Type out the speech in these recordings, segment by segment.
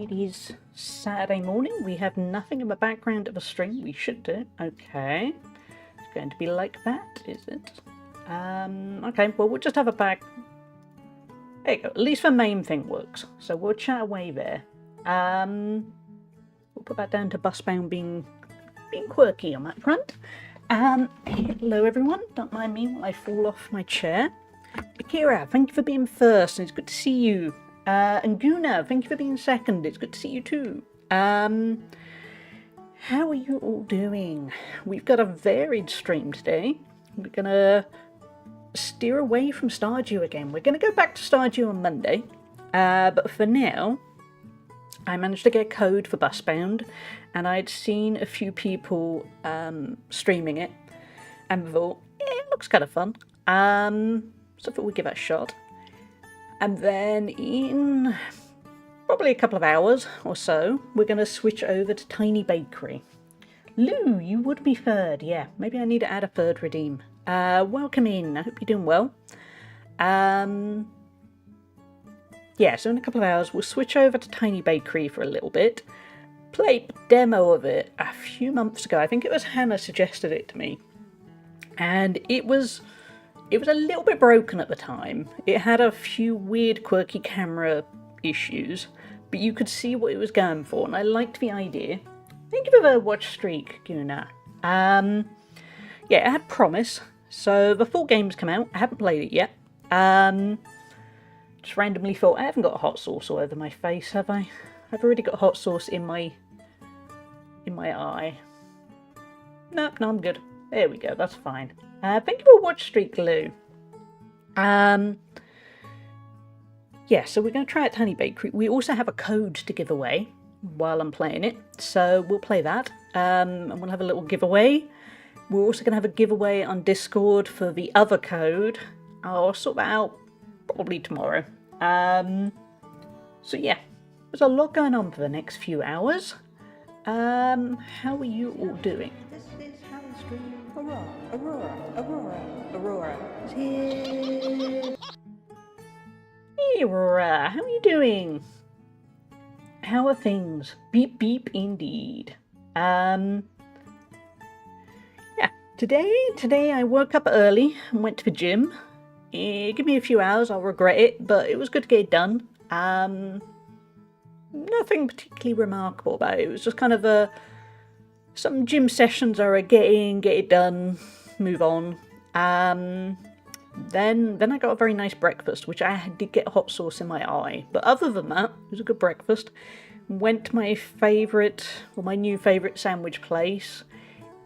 It is Saturday morning. We have nothing in the background of a stream. We should do. Okay. It's going to be like that, is it? Okay, well, we'll just have a back. There you go. At least the main thing works. So we'll chat away there. We'll put that down to Busbound being quirky on that front. Hello, everyone. Don't mind me while I fall off my chair. Akira, thank you for being first. It's good to see you. And Guna, thank you for being second. It's good to see you too. How are you all doing? We've got a varied stream today. We're going to steer away from Stardew again. We're going to go back to Stardew on Monday. But for now, I managed to get code for Busbound, and I'd seen a few people streaming it, and thought, it looks kind of fun. So I thought we'd give it a shot. And then in probably a couple of hours or so, we're going to switch over to Tiny Bakery. Lou, you would be third. Yeah, maybe I need to add a third redeem. Welcome in. I hope you're doing well. Yeah, so in a couple of hours, we'll switch over to Tiny Bakery for a little bit. Played a demo of it a few months ago. I think it was Hannah suggested it to me. And it was a little bit broken at the time. It had a few weird, quirky camera issues, but you could see what it was going for, and I liked the idea. Thank you for the watch streak, Guna. Yeah, it had promise. So the full game's come out. I haven't played it yet. Just randomly thought, I haven't got a hot sauce all over my face, have I? I've already got hot sauce in my eye. Nope, no, I'm good. There we go, that's fine. Thank you for watch streak, Lou. Yeah, so we're going to try out Tiny Bakery. We also have a code to give away while I'm playing it, so we'll play that. And we'll have a little giveaway. We're also going to have a giveaway on Discord for the other code. I'll sort that out probably tomorrow. So yeah, there's a lot going on for the next few hours. How are you all doing? This is Harry Stream. Aurora is here. Hey, Aurora, how are you doing? How are things? Beep beep indeed. Yeah, today I woke up early and went to the gym. Give me a few hours, I'll regret it, but it was good to get it done. Nothing particularly remarkable about it. It was just kind of some gym sessions are get in, get it done, move on. Then I got a very nice breakfast, which I did get hot sauce in my eye. But other than that, it was a good breakfast. Went to my new favourite sandwich place.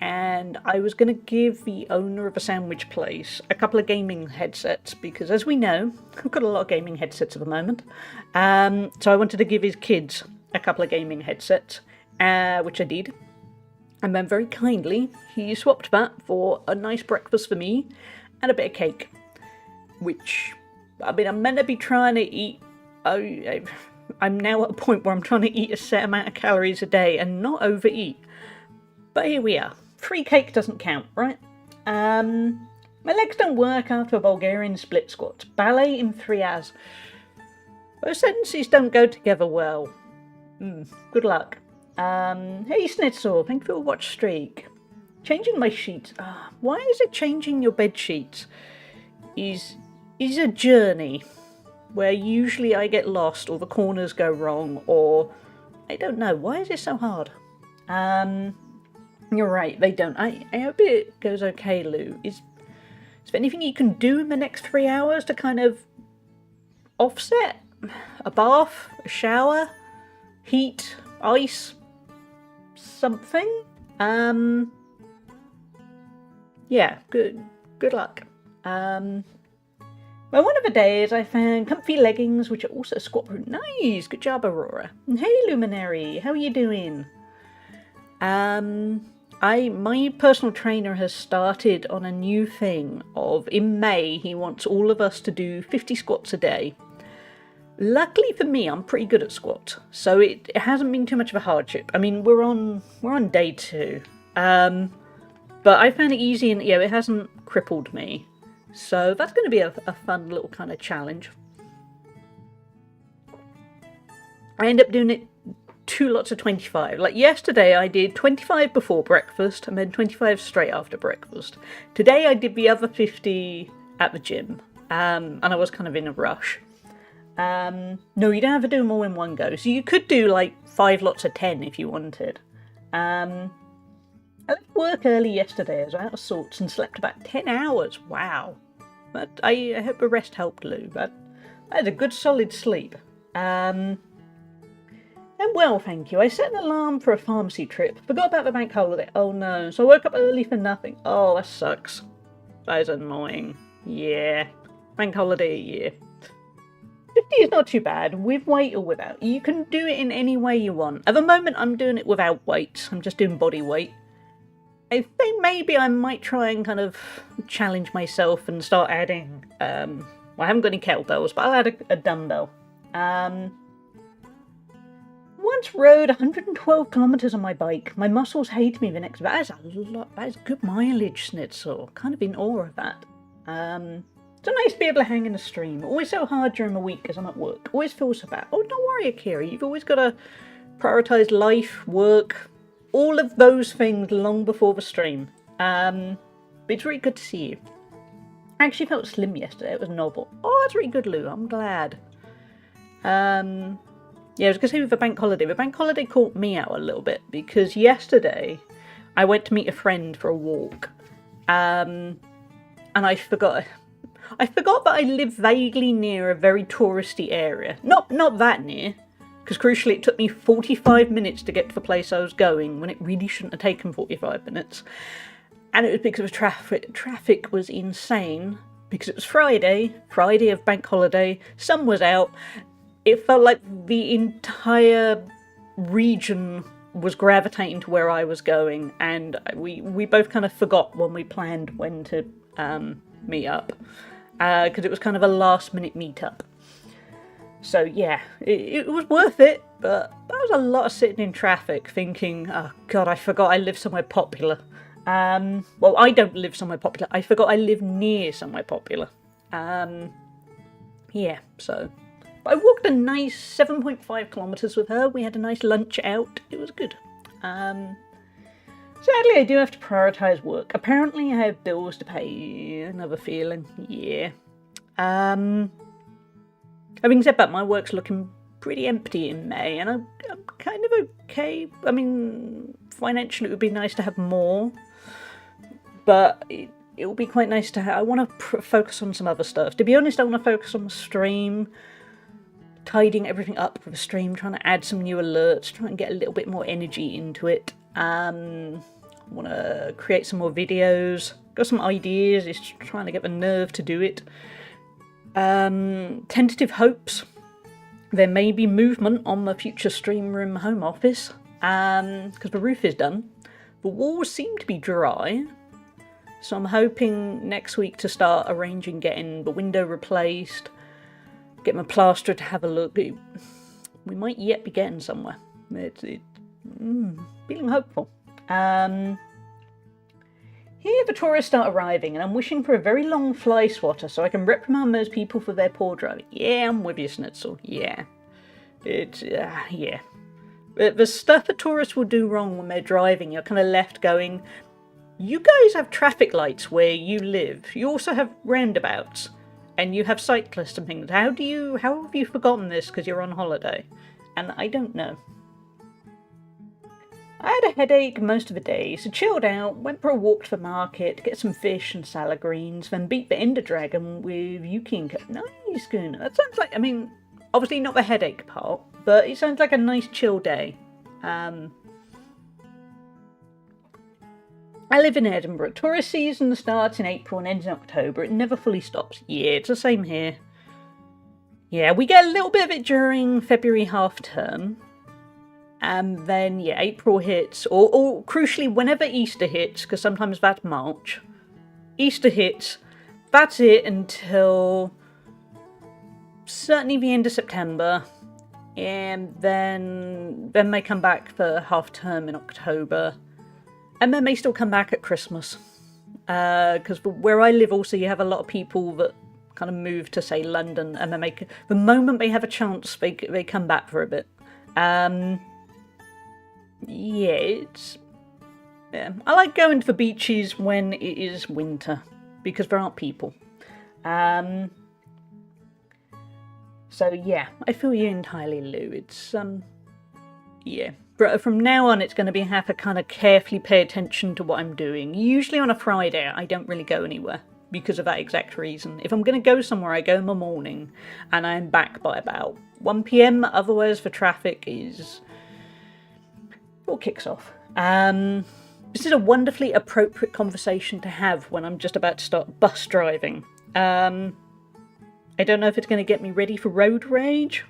And I was going to give the owner of a sandwich place a couple of gaming headsets, because as we know, I've got a lot of gaming headsets at the moment. So I wanted to give his kids a couple of gaming headsets, which I did. And then very kindly, he swapped that for a nice breakfast for me and a bit of cake. Which, I mean, I'm meant to be trying to eat. I'm now at a point where I'm trying to eat a set amount of calories a day and not overeat. But here we are. Free cake doesn't count, right? My legs don't work after a Bulgarian split squat. Ballet in 3 hours. Those sentences don't go together well. Good luck. Hey Snitzel, thank you for a watch streak. Changing my sheets. Why is it changing your bed sheets? Is a journey where usually I get lost or the corners go wrong, or I don't know. Why is it so hard? You're right, they don't. I hope it goes okay, Lou. Is there anything you can do in the next 3 hours to kind of offset? A bath? A shower? Heat? Ice? Something? Yeah, good luck. Well, one of the days I found comfy leggings, which are also squat proof. Nice, good job, Aurora. Hey, Luminary, how are you doing? My personal trainer has started on a new thing of, in May, he wants all of us to do 50 squats a day. Luckily for me, I'm pretty good at squats, so it hasn't been too much of a hardship. I mean, we're on day 2, but I found it easy, and it hasn't crippled me. So that's going to be a fun little kind of challenge. I end up doing it 2 lots of 25. Like yesterday I did 25 before breakfast and then 25 straight after breakfast. Today I did the other 50 at the gym, and I was kind of in a rush. No, you don't have to do them all in one go. So you could do like 5 lots of 10 if you wanted. I left work early yesterday. I was out of sorts and slept about 10 hours. Wow. But I hope the rest helped, Lou. But I had a good solid sleep. And well, thank you. I set an alarm for a pharmacy trip. Forgot about the bank holiday. Oh no. So I woke up early for nothing. Oh, that sucks. That is annoying. Yeah. Bank holiday a year. 50 is not too bad, with weight or without. You can do it in any way you want. At the moment, I'm doing it without weights. I'm just doing body weight. I think maybe I might try and kind of challenge myself and start adding, well, I haven't got any kettlebells, but I'll add a dumbbell. Once rode 112 kilometres on my bike. My muscles hate me the next. That is a lot. That is good mileage, Schnitzel. Kind of in awe of that. It's nice to be able to hang in a stream. Always so hard during the week as I'm at work. Always feel so bad. Oh, don't worry, Akira. You've always got to prioritise life, work, all of those things long before the stream. But it's really good to see you. I actually felt slim yesterday. It was novel. Oh, that's really good, Lou. I'm glad. Yeah, I was going to say with the bank holiday. The bank holiday caught me out a little bit because yesterday I went to meet a friend for a walk. And I forgot that I live vaguely near a very touristy area. Not that near, because crucially it took me 45 minutes to get to the place I was going when it really shouldn't have taken 45 minutes. And it was because of traffic. Traffic was insane because it was Friday of bank holiday, sun was out. It felt like the entire region was gravitating to where I was going, and we both kind of forgot when we planned when to meet up. Because it was kind of a last minute meetup. So yeah, it was worth it, but that was a lot of sitting in traffic thinking, oh god, I forgot I live somewhere popular. Well, I don't live somewhere popular, I forgot I live near somewhere popular. Yeah, so. But I walked a nice 7.5 kilometres with her, we had a nice lunch out, it was good. Sadly, I do have to prioritise work. Apparently, I have bills to pay. Another feeling. Yeah. Having said that, my work's looking pretty empty in May, and I'm kind of okay. I mean, financially, it would be nice to have more, but it would be quite nice to have. I want to focus on some other stuff. To be honest, I want to focus on the stream, tidying everything up for the stream, trying to add some new alerts, trying to get a little bit more energy into it. I want to create some more videos. Got some ideas, just trying to get the nerve to do it. Tentative hopes. There may be movement on the future stream room home office, because the roof is done. The walls seem to be dry, so I'm hoping next week to start arranging getting the window replaced, get my plasterer to have a look. We might yet be getting somewhere. Feeling hopeful. Here the tourists start arriving, and I'm wishing for a very long fly swatter so I can reprimand those people for their poor driving. Yeah, I'm with you, Schnitzel. Yeah. Yeah. The stuff that tourists will do wrong when they're driving, you're kind of left going, you guys have traffic lights where you live. You also have roundabouts, and you have cyclists and things. How have you forgotten this because you're on holiday? And I don't know. I had a headache most of the day, so chilled out, went for a walk to the market, get some fish and salad greens, then beat the Ender Dragon with Yuki and Co. Nice, Schooner. That sounds like, I mean, obviously not the headache part, but it sounds like a nice chill day. I live in Edinburgh. Tourist season starts in April and ends in October. It never fully stops. Yeah, it's the same here. Yeah, we get a little bit of it during February half term. And then, yeah, April hits, or crucially, whenever Easter hits, because sometimes that's March. Easter hits, that's it until certainly the end of September. And then they come back for half term in October. And then they still come back at Christmas. Because where I live also, you have a lot of people that kind of move to, say, London. And then the moment they have a chance, they come back for a bit. Yeah, it's... Yeah. I like going to the beaches when it is winter, because there aren't people. So yeah, I feel you entirely, Lou. It's, yeah. But from now on, it's going to be have to kind of carefully pay attention to what I'm doing. Usually on a Friday, I don't really go anywhere because of that exact reason. If I'm going to go somewhere, I go in the morning, and I'm back by about 1 PM. Otherwise, the traffic is... it all kicks off. This is a wonderfully appropriate conversation to have when I'm just about to start bus driving. I don't know if it's going to get me ready for road rage,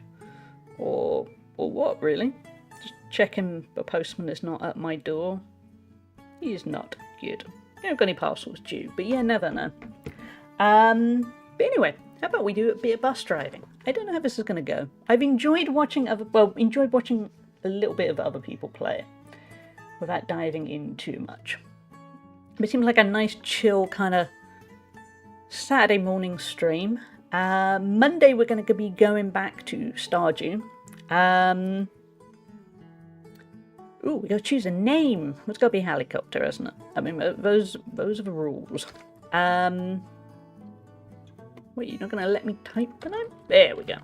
or what, really. Just checking the postman is not at my door. He is not. Good. I haven't got any parcels due, but yeah, never know. But anyway, how about we do a bit of bus driving? I don't know how this is going to go. I've enjoyed watching enjoyed watching a little bit of other people play without diving in too much. It seems like a nice chill kind of Saturday morning stream. Monday we're going to be going back to Stardew. Ooh, we got to choose a name. It's got to be Helicopter, hasn't it? I mean, those are the rules. Wait, you're not going to let me type the name? There we go.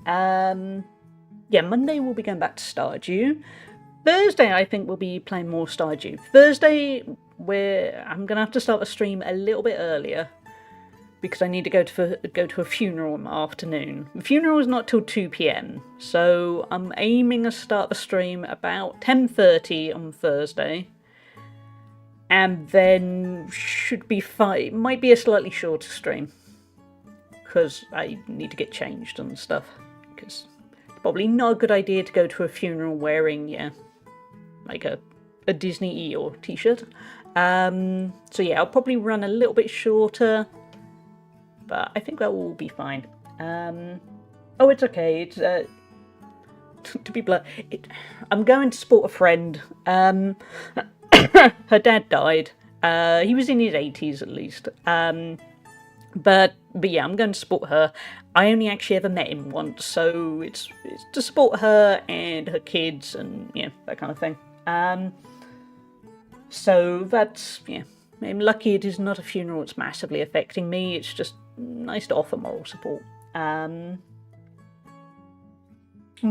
Yeah, Monday we'll be going back to Stardew. Thursday, I think we'll be playing more Stardew. Thursday, I'm going to have to start the stream a little bit earlier because I need to go to a funeral in the afternoon. The funeral is not till 2 PM, so I'm aiming to start the stream about 10:30 on Thursday, and then should be fine. It might be a slightly shorter stream because I need to get changed and stuff. Because it's probably not a good idea to go to a funeral wearing, yeah, like a Disney Eeyore t-shirt. So yeah, I'll probably run a little bit shorter, but I think that will be fine. Oh, it's okay. It's to be blunt, I'm going to support a friend. Her dad died. He was in his 80s at least. But yeah, I'm going to support her. I only actually ever met him once, so it's to support her and her kids and yeah, that kind of thing. So that's, yeah, I'm lucky it is not a funeral that's massively affecting me. It's just nice to offer moral support. On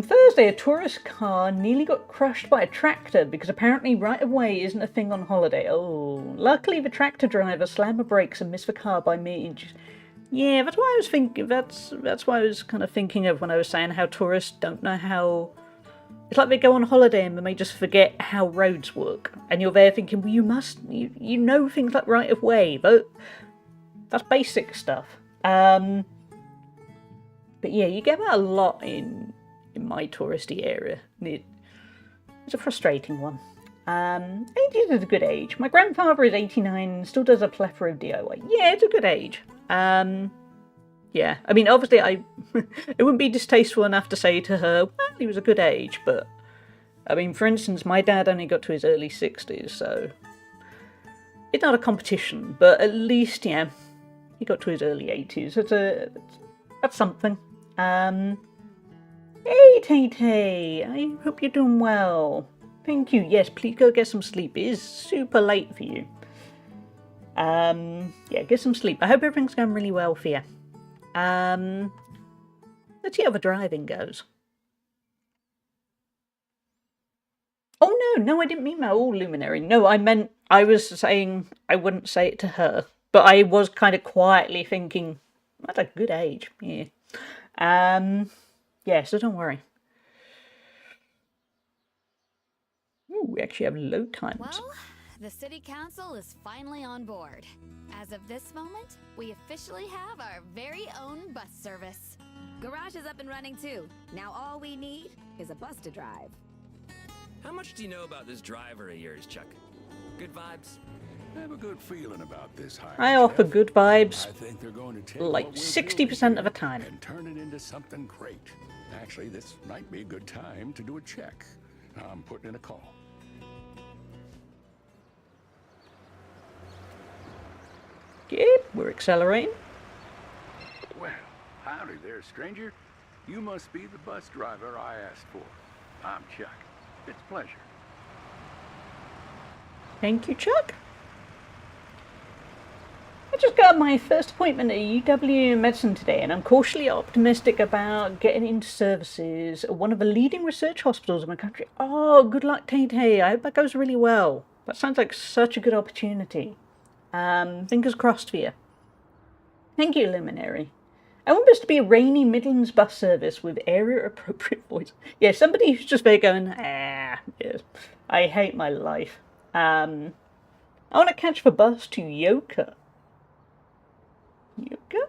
Thursday, a tourist car nearly got crushed by a tractor because apparently right of way isn't a thing on holiday. Oh, luckily the tractor driver slammed the brakes and missed the car by me. Yeah, that's why I was thinking. That's why I was kind of thinking of when I was saying how tourists don't know how. It's like they go on holiday and they just forget how roads work, and you're there thinking, well, you know things like right of way, but that's basic stuff. But yeah, you get that a lot in my touristy area. It's a frustrating one. 80s is a good age. My grandfather is 89 and still does a plethora of DIY. Yeah, it's a good age. Yeah, I mean, obviously, it wouldn't be distasteful enough to say to her, well, he was a good age, but, I mean, for instance, my dad only got to his early 60s, so it's not a competition, but at least, yeah, he got to his early 80s. That's something. Hey, Tay-Tay, I hope you're doing well. Thank you. Yes, please go get some sleep. It is super late for you. Yeah, get some sleep. I hope everything's going really well for you. Let's see how the driving goes. Oh, no, I didn't mean that. Oh, Luminary. No, I was saying I wouldn't say it to her, but I was kind of quietly thinking, that's a good age. Yeah. Yeah, so don't worry. Ooh, we actually have load times. Well, the city council is finally on board. As of this moment, we officially have our very own bus service. Garage is up and running too. Now all we need is a bus to drive. How much do you know about this driver of yours, Chuck? Good vibes? I have a good feeling about this hire. I offer good vibes I think they're going to take like what we're 60% doing of the time. and turn it into something great. Actually, this might be a good time to do a check. I'm putting in a call. Yep, we're accelerating. Well, howdy there, stranger. You must be the bus driver I asked for. I'm Chuck. It's a pleasure. Thank you, Chuck. I just got my first appointment at UW Medicine today, and I'm cautiously optimistic about getting into services at one of the leading research hospitals in the country. Oh, good luck, Tay-Tay. I hope that goes really well. That sounds like such a good opportunity. Fingers crossed for you. Thank you, Luminary. I want this to be a rainy Midlands bus service with area-appropriate voice. Yeah, somebody who's just there going, yes, I hate my life. I want to catch the bus to Yoka. Yoka?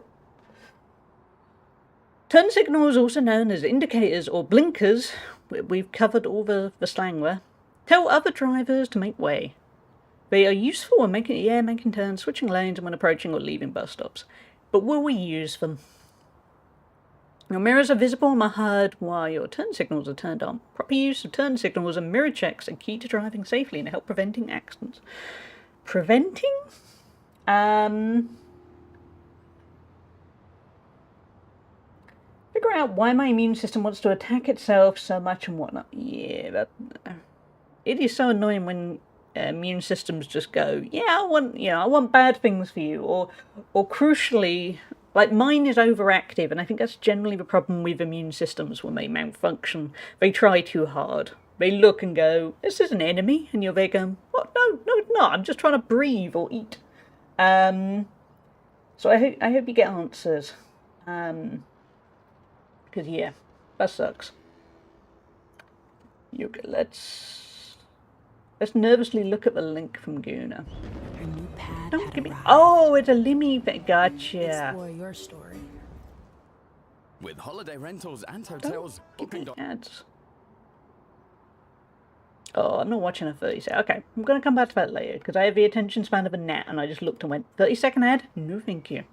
Turn signals, also known as indicators or blinkers, we've covered all the slang there, tell other drivers to make way. They are useful when making turns, switching lanes, and when approaching or leaving bus stops. But will we use them? Your mirrors are visible and heard while your turn signals are turned on. Proper use of turn signals and mirror checks are key to driving safely and help preventing accidents. Preventing? Figure out why my immune system wants to attack itself so much and whatnot. Yeah, it is so annoying when immune systems just go, yeah, I want bad things for you, or crucially, like mine is overactive, and I think that's generally the problem with immune systems when they malfunction. They try too hard. They look and go, this is an enemy, and you're there going, what? No, it's not. I'm just trying to breathe or eat. So I hope you get answers. Because yeah, that sucks. Let's nervously look at the link from Guna. Her new pad Don't had give me. arrived. Oh, it's a Limmy. Gotcha. Explore your story. With holiday rentals and Don't hotels, give me booking. ads. Oh, I'm not watching a 30-second. Okay, I'm going to come back to that later because I have the attention span of a gnat, and I just looked and went 30-second ad. No, thank you.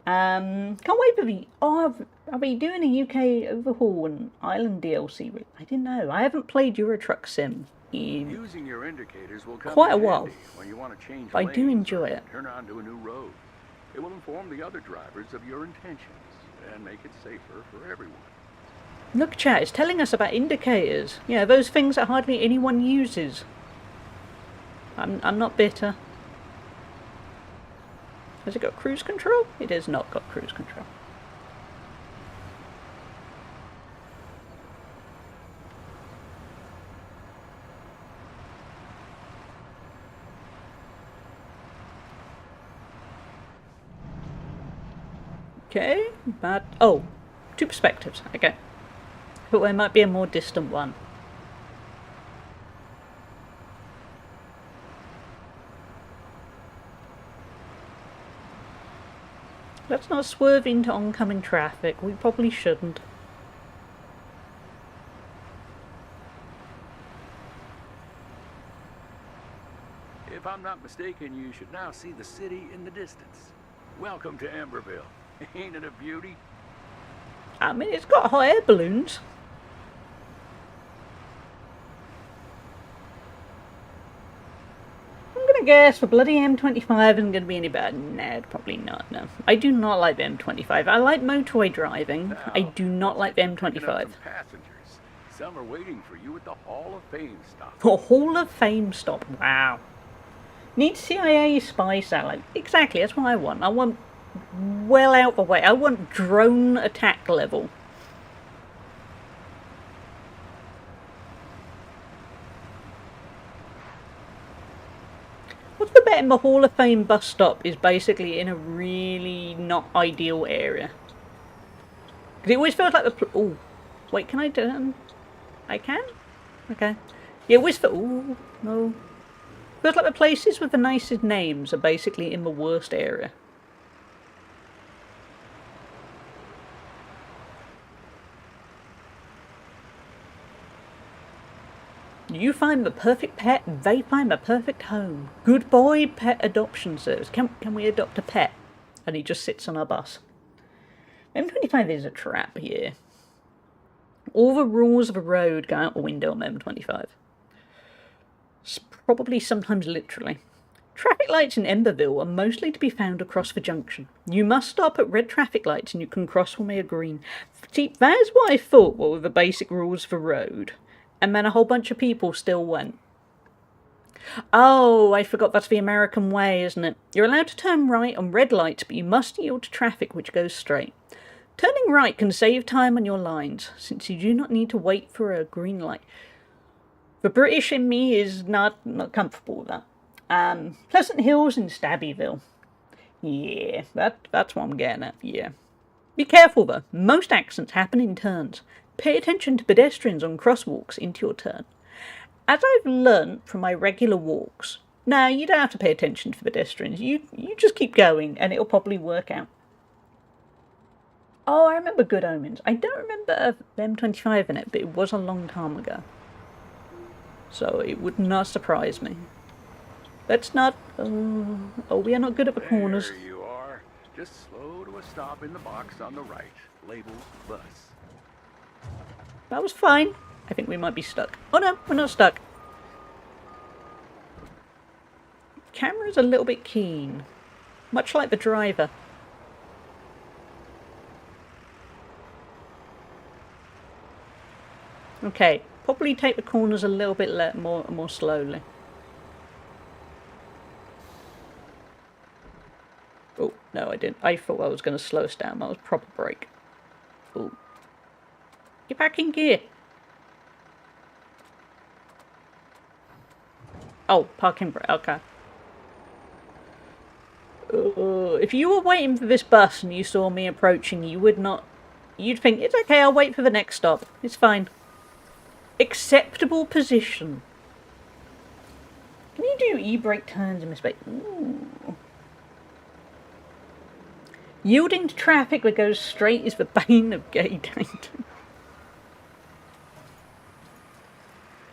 Can't wait for the. Oh, are we doing a UK overhaul and Island DLC? I didn't know. I haven't played Euro Truck Sim in Using your indicators will come quite a in while. handy when you want to change I do lanes enjoy or it. turn onto a new road. It will inform the other drivers of your intentions and make it safer for everyone. Look, chat, it's telling us about indicators. Yeah, those things that hardly anyone uses. I'm not bitter. Has it got cruise control? It has not got cruise control. Okay, but oh, two perspectives. Okay, but there might be a more distant one. Let's not swerve into oncoming traffic. We probably shouldn't. If I'm not mistaken, you should now see the city in the distance. Welcome to Amberville. Ain't it a beauty? I mean, it's got hot air balloons. I'm gonna guess the bloody M25 isn't gonna be any bad. Nah, probably not, no. I do not like the M25. I like motorway driving. I do not like the Picking up M25. some passengers. Some are waiting for you at the Hall of Fame stop. For Hall of Fame stop. Wow. Need CIA spy satellite. Exactly, that's what I want. I want well out the way. I want drone attack level. What's the bet in the Hall of Fame bus stop is basically in a really not ideal area. Because it always feels like the... Oh, wait, can I turn? I can? Okay. Yeah, it always feels... Oh, no. Feels like the places with the nicest names are basically in the worst area. You find the perfect pet, they find the perfect home. Good boy, pet adoption service. Can we adopt a pet? And he just sits on our bus. M25 is a trap here. All the rules of the road go out the window on M25. Probably sometimes literally. Traffic lights in Emberville are mostly to be found across the junction. You must stop at red traffic lights and you can cross when they are green. See, that's what I thought were the basic rules of the road. And then a whole bunch of people still went. Oh, I forgot that's the American way, isn't it? You're allowed to turn right on red lights, but you must yield to traffic which goes straight. Turning right can save time on your lines, since you do not need to wait for a green light. The British in me is not comfortable with that. Pleasant Hills and Stabbyville. Yeah, that's what I'm getting at, yeah. Be careful though, most accidents happen in turns. Pay attention to pedestrians on crosswalks into your turn. As I've learnt from my regular walks, no, you don't have to pay attention to the pedestrians, you just keep going and it'll probably work out. Oh, I remember Good Omens. I don't remember M25 in it, but it was a long time ago. So it would not surprise me. Let's not... oh, we are not good at the corners. There you are. Just slow to a stop in the box on the right, labeled bus. That was fine. I think we might be stuck. Oh no, we're not stuck. Camera's a little bit keen. Much like the driver. Okay, probably take the corners a little bit more slowly. Oh, no, I didn't. I thought I was going to slow us down. That was proper brake. Oh. Get back in gear. Oh, parking brake. Okay. If you were waiting for this bus and you saw me approaching, you would not... You'd think, it's okay, I'll wait for the next stop. It's fine. Acceptable position. Can you do e-brake turns in this space? Ooh. Yielding to traffic that goes straight is the bane of gay dating.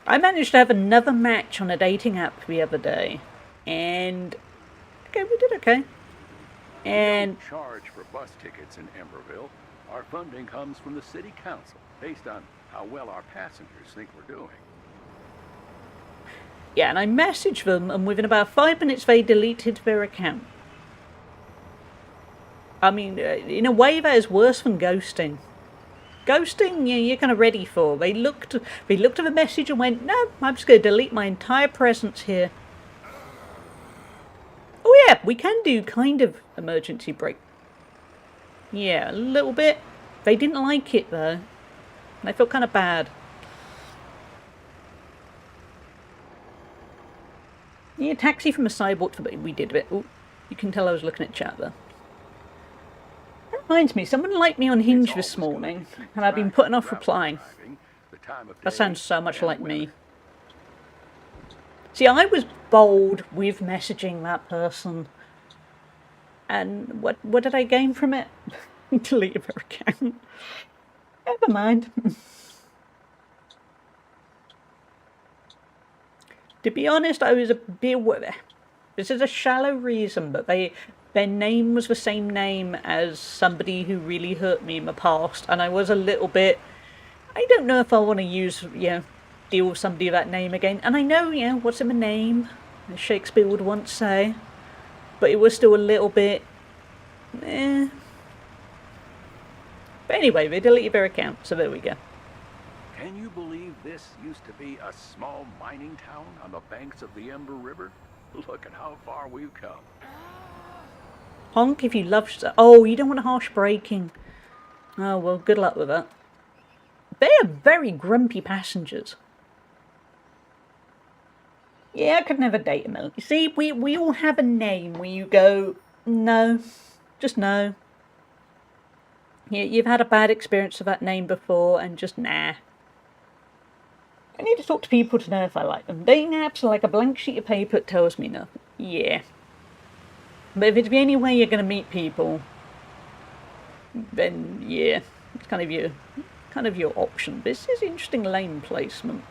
I managed to have another match on a dating app the other day. And... okay, we did okay. And... We don't charge for bus tickets in Emberville. Our funding comes from the city council, based on how well our passengers think we're doing. yeah, and I messaged them, and within about 5 minutes they deleted their account. I mean, in a way that is worse than ghosting. Ghosting, you're kind of ready for. They looked at the message and went, no, I'm just going to delete my entire presence here. Oh yeah, we can do kind of emergency brake. Yeah, a little bit. They didn't like it though. And I felt kind of bad. Yeah, taxi from a sidewalk. We did a bit. Ooh, you can tell I was looking at chat there. That reminds me, someone liked me on Hinge this morning, and I've been putting off replying. That sounds so much like me. See, I was bold with messaging that person. And what did I gain from it? Deleted their account. Never mind. To be honest, I was a bit... This is a shallow reason, but their name was the same name as somebody who really hurt me in the past, and I was a little bit... I don't know if I want to use, deal with somebody of that name again. And I know, what's in the name, as Shakespeare would once say, but it was still a little bit... But anyway, they deleted their account, so there we go. Can you believe this used to be a small mining town on the banks of the Ember River? Look at how far we've come. Honk if you love... Oh, you don't want harsh braking. Oh, well, good luck with that. They are very grumpy passengers. Yeah, I could never date them. You see, we all have a name where you go, no, just no. You've had a bad experience with that name before, and just nah. I need to talk to people to know if I like them. Dating apps are like a blank sheet of paper that tells me nothing. Yeah. But if it's the only way you're going to meet people, then yeah, it's kind of your option. This is interesting lane placement.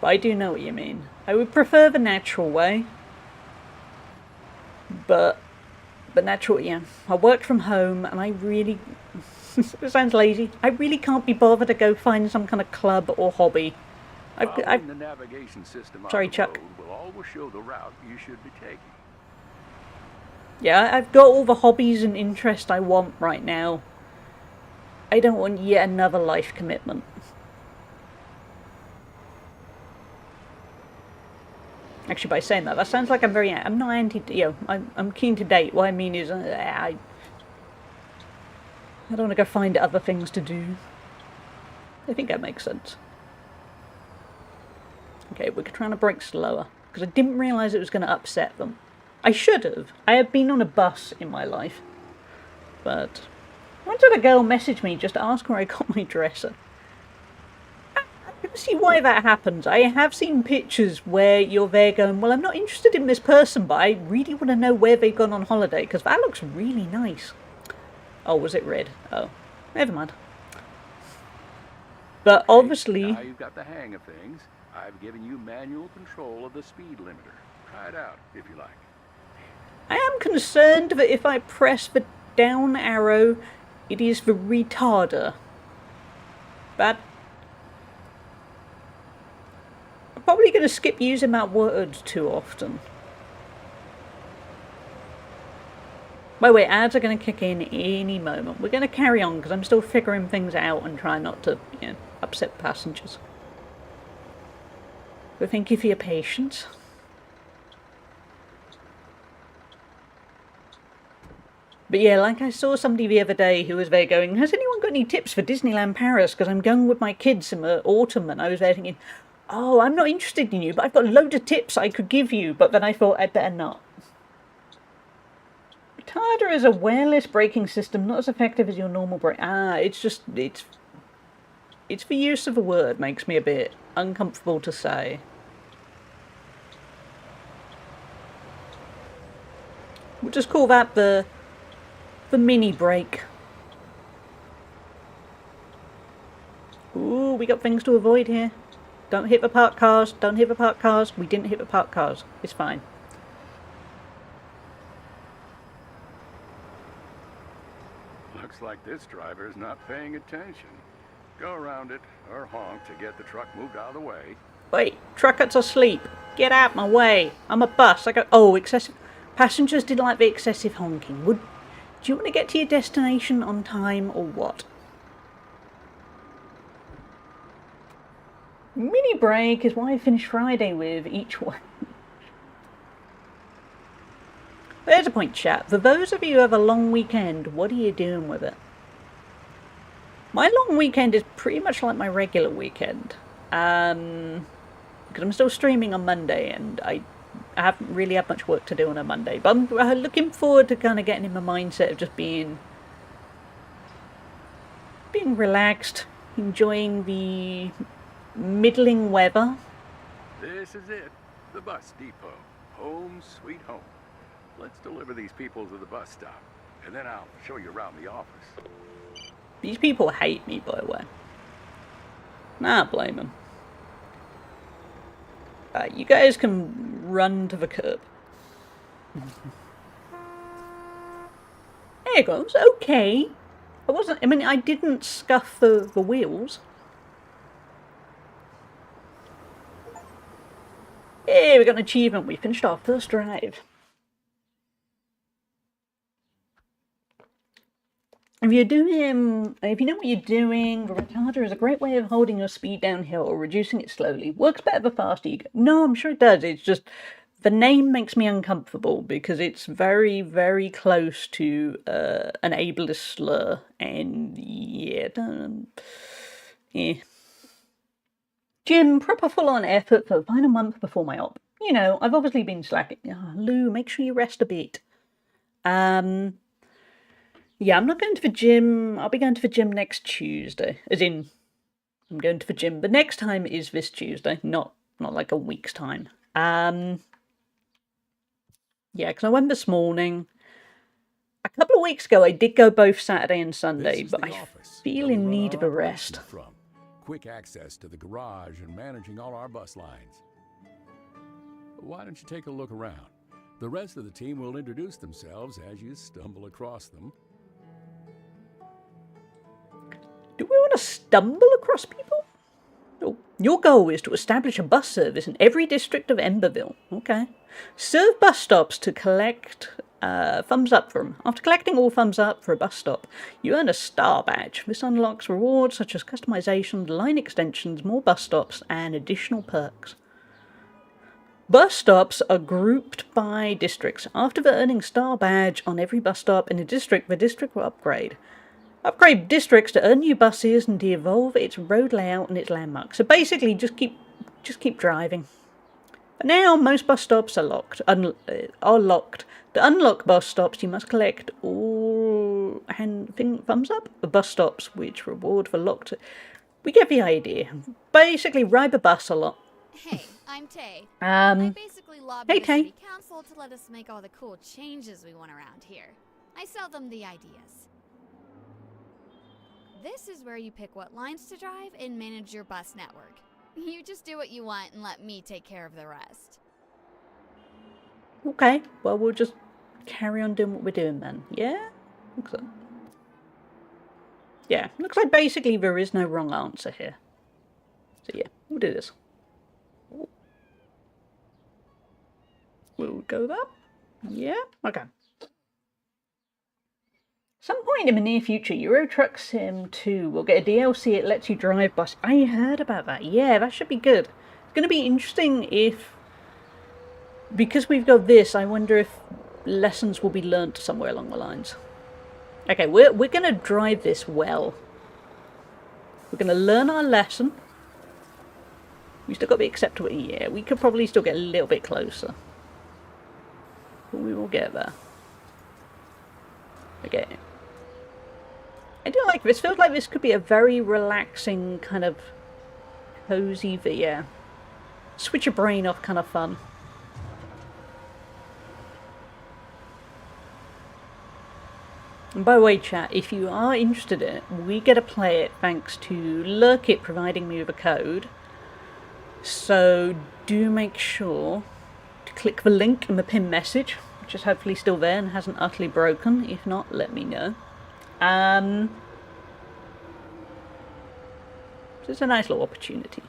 But I do know what you mean. I would prefer the natural way. But natural, I work from home and I really... it sounds lazy. I really can't be bothered to go find some kind of club or hobby Following the navigation system on Sorry, the Chuck. road will always show the route you should be taking. Yeah, I've got all the hobbies and interests I want right now. I don't want yet another life commitment. Actually, by saying that sounds like I'm not anti, I'm keen to date. What I mean is, I don't want to go find other things to do. I think that makes sense. Okay, we're trying to brake slower, because I didn't realise it was going to upset them. I should have. I have been on a bus in my life. But once had a girl message me just to ask where I got my dresser. I can see why that happens. I have seen pictures where you're there going, well, I'm not interested in this person, but I really want to know where they've gone on holiday, because that looks really nice. Oh, was it red? Oh, never mind. But obviously... Now you've got the hang of things. I've given you manual control of the speed limiter. Try it out, if you like. I am concerned that if I press the down arrow, it is the retarder. But I'm probably going to skip using that word too often. By the way, ads are going to kick in any moment. We're going to carry on because I'm still figuring things out and trying not to, upset passengers. But thank you for your patience. But yeah, like I saw somebody the other day who was there going, has anyone got any tips for Disneyland Paris? Because I'm going with my kids in the autumn, and I was there thinking, oh, I'm not interested in you, but I've got a load of tips I could give you. But then I thought I'd better not. Retarder is a wireless braking system, not as effective as your normal brake. It's the use of the word makes me a bit uncomfortable to say. We'll just call that the mini brake. Ooh, we got things to avoid here. Don't hit the parked cars. Don't hit the parked cars. We didn't hit the parked cars. It's fine. Looks like this driver is not paying attention. Go around it, or honk to get the truck moved out of the way. Wait, truckers asleep. Get out my way. I'm a bus. Excessive. Passengers didn't like the excessive honking. Do you want to get to your destination on time or what? Mini break is what I finished Friday with each one. There's a point, chat. For those of you who have a long weekend, what are you doing with it? My long weekend is pretty much like my regular weekend. Because I'm still streaming on Monday and I haven't really had much work to do on a Monday. But I'm looking forward to kind of getting in my mindset of just being relaxed, enjoying the middling weather. This is it, the bus depot. Home sweet home. Let's deliver these people to the bus stop, and then I'll show you around the office. These people hate me, by the way. Nah, blame them. You guys can run to the curb. There it goes. Okay. I didn't scuff the wheels. Hey, we got an achievement. We finished our first drive. If you know what you're doing, the retarder is a great way of holding your speed downhill or reducing it slowly. Works better the faster you go. No, I'm sure it does. It's just the name makes me uncomfortable because it's very, very close to an ableist slur, and yeah. Jim, proper full-on effort for the final month before my op. I've obviously been slacking. Lou, make sure you rest a bit. Yeah, I'm not going to the gym. I'll be going to the gym next Tuesday. As in, I'm going to the gym. The next time is this Tuesday, not like a week's time. Yeah, because I went this morning. A couple of weeks ago, I did go both Saturday and Sunday, but I feel in need of a rest. Quick access to the garage and managing all our bus lines. Why don't you take a look around? The rest of the team will introduce themselves as you stumble across them. Do we want to stumble across people? Your goal is to establish a bus service in every district of Emberville. Okay. Serve bus stops to collect thumbs up from. After collecting all thumbs up for a bus stop, you earn a star badge. This unlocks rewards such as customization, line extensions, more bus stops, and additional perks. Bus stops are grouped by districts. After the earning star badge on every bus stop in a district, the district will upgrade. Upgrade districts to earn new buses and to evolve its road layout and its landmarks. So basically, just keep driving. But now most bus stops are locked. To unlock bus stops, you must collect all thumbs up bus stops, which reward for locked. We get the idea. Basically, ride the bus a lot. Hey, I'm Tay. I basically lobby hey, the Tay. city council to let us make all the cool changes we want around here. I sell them the ideas. This is where you pick what lines to drive and manage your bus network. You just do what you want and let me take care of the rest. Okay, well, we'll just carry on doing what we're doing then. Yeah? Looks like... Yeah, looks like basically there is no wrong answer here. So yeah, we'll do this. We'll go there. Yeah? Okay. Some point in the near future, Euro Truck Sim 2 will get a DLC. It lets you drive bus. I heard about that. Yeah, that should be good. It's going to be interesting if... Because we've got this, I wonder if lessons will be learnt somewhere along the lines. Okay, we're going to drive this well. We're going to learn our lesson. We still got to be acceptable. Yeah, we could probably still get a little bit closer. But we will get there. Okay. I do like this. Feels like this could be a very relaxing, kind of cozy, yeah, switch your brain off kind of fun. And by the way, chat, if you are interested in it, we get to play it thanks to Lurkit providing me with a code. So do make sure to click the link in the pinned message, which is hopefully still there and hasn't utterly broken. If not, let me know. It's a nice little opportunity.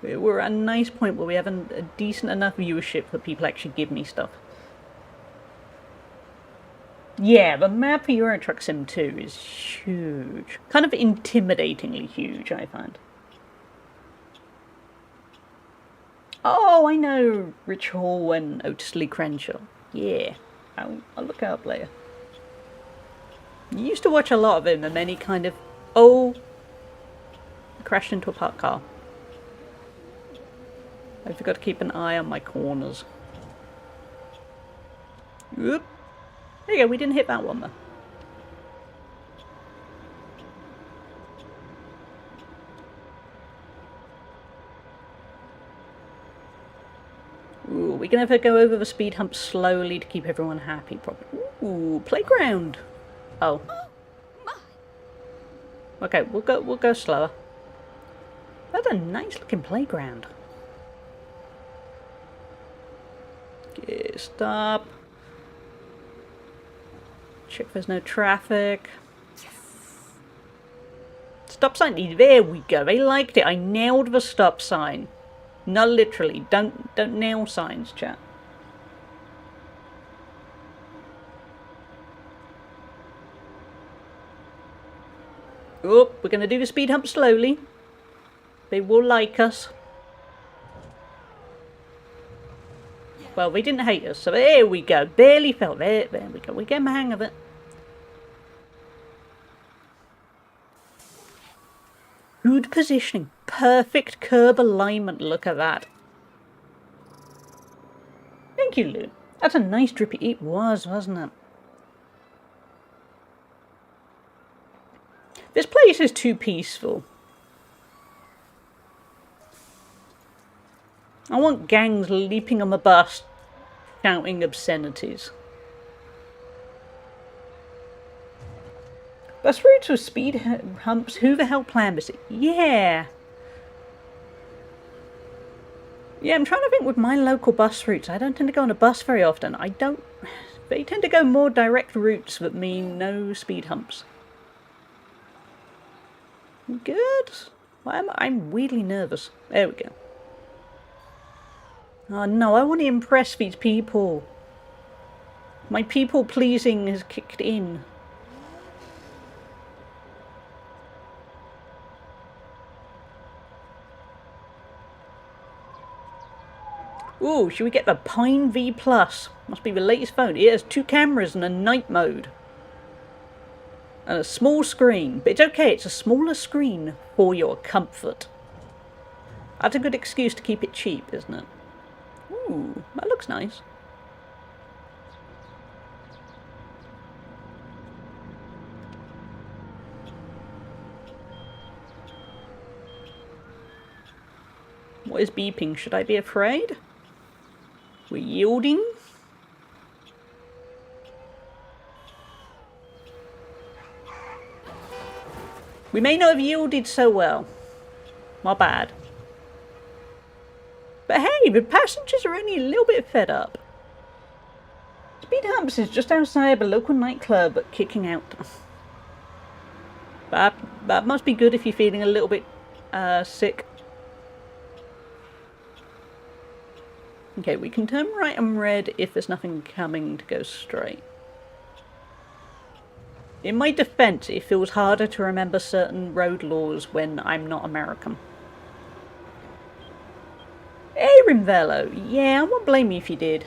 We're at a nice point where we have a decent enough viewership that people actually give me stuff. Yeah, the map for Euro Truck Sim 2 is huge. Kind of intimidatingly huge, I find. Oh, I know Rich Hall and Otis Lee Crenshaw. Yeah, I'll look out later. You used to watch a lot of him and then he kind of... Oh, crashed into a parked car. I forgot to keep an eye on my corners. Oop. There you go, we didn't hit that one though. Ooh, we're gonna have to go over the speed hump slowly to keep everyone happy. Probably. Ooh, playground. Oh. Okay, we'll go slower. That's a nice looking playground. Okay, stop. Check there's no traffic. Stop sign. There we go. They liked it. I nailed the stop sign. Not literally. Don't nail signs, chat. Oh, we're going to do the speed hump slowly. They will like us. Well, they didn't hate us, so there we go. Barely fell. There we go. We get the hang of it. Good positioning. Perfect curb alignment. Look at that. Thank you, Lou. That's a nice drippy... It was, wasn't it? This place is too peaceful. I want gangs leaping on the bus, shouting obscenities. Bus routes with speed humps. Who the hell planned this? Yeah. Yeah, I'm trying to think with my local bus routes. I don't tend to go on a bus very often. They tend to go more direct routes that mean no speed humps. Good. I'm weirdly nervous. There we go. Oh no, I want to impress these people. My people pleasing has kicked in. Ooh, should we get the Pine V Plus? Must be the latest phone. It has 2 cameras and a night mode. And a small screen. But it's okay, it's a smaller screen for your comfort. That's a good excuse to keep it cheap, isn't it? Ooh, that looks nice. What is beeping? Should I be afraid? We're yielding. We may not have yielded so well. My bad. But hey, the passengers are only a little bit fed up. Speed Humps is just outside a local nightclub kicking out. That must be good if you're feeling a little bit sick. Okay, we can turn right and red if there's nothing coming to go straight. In my defense, it feels harder to remember certain road laws when I'm not American. Hey, Rimvello. Yeah, I won't blame you if you did.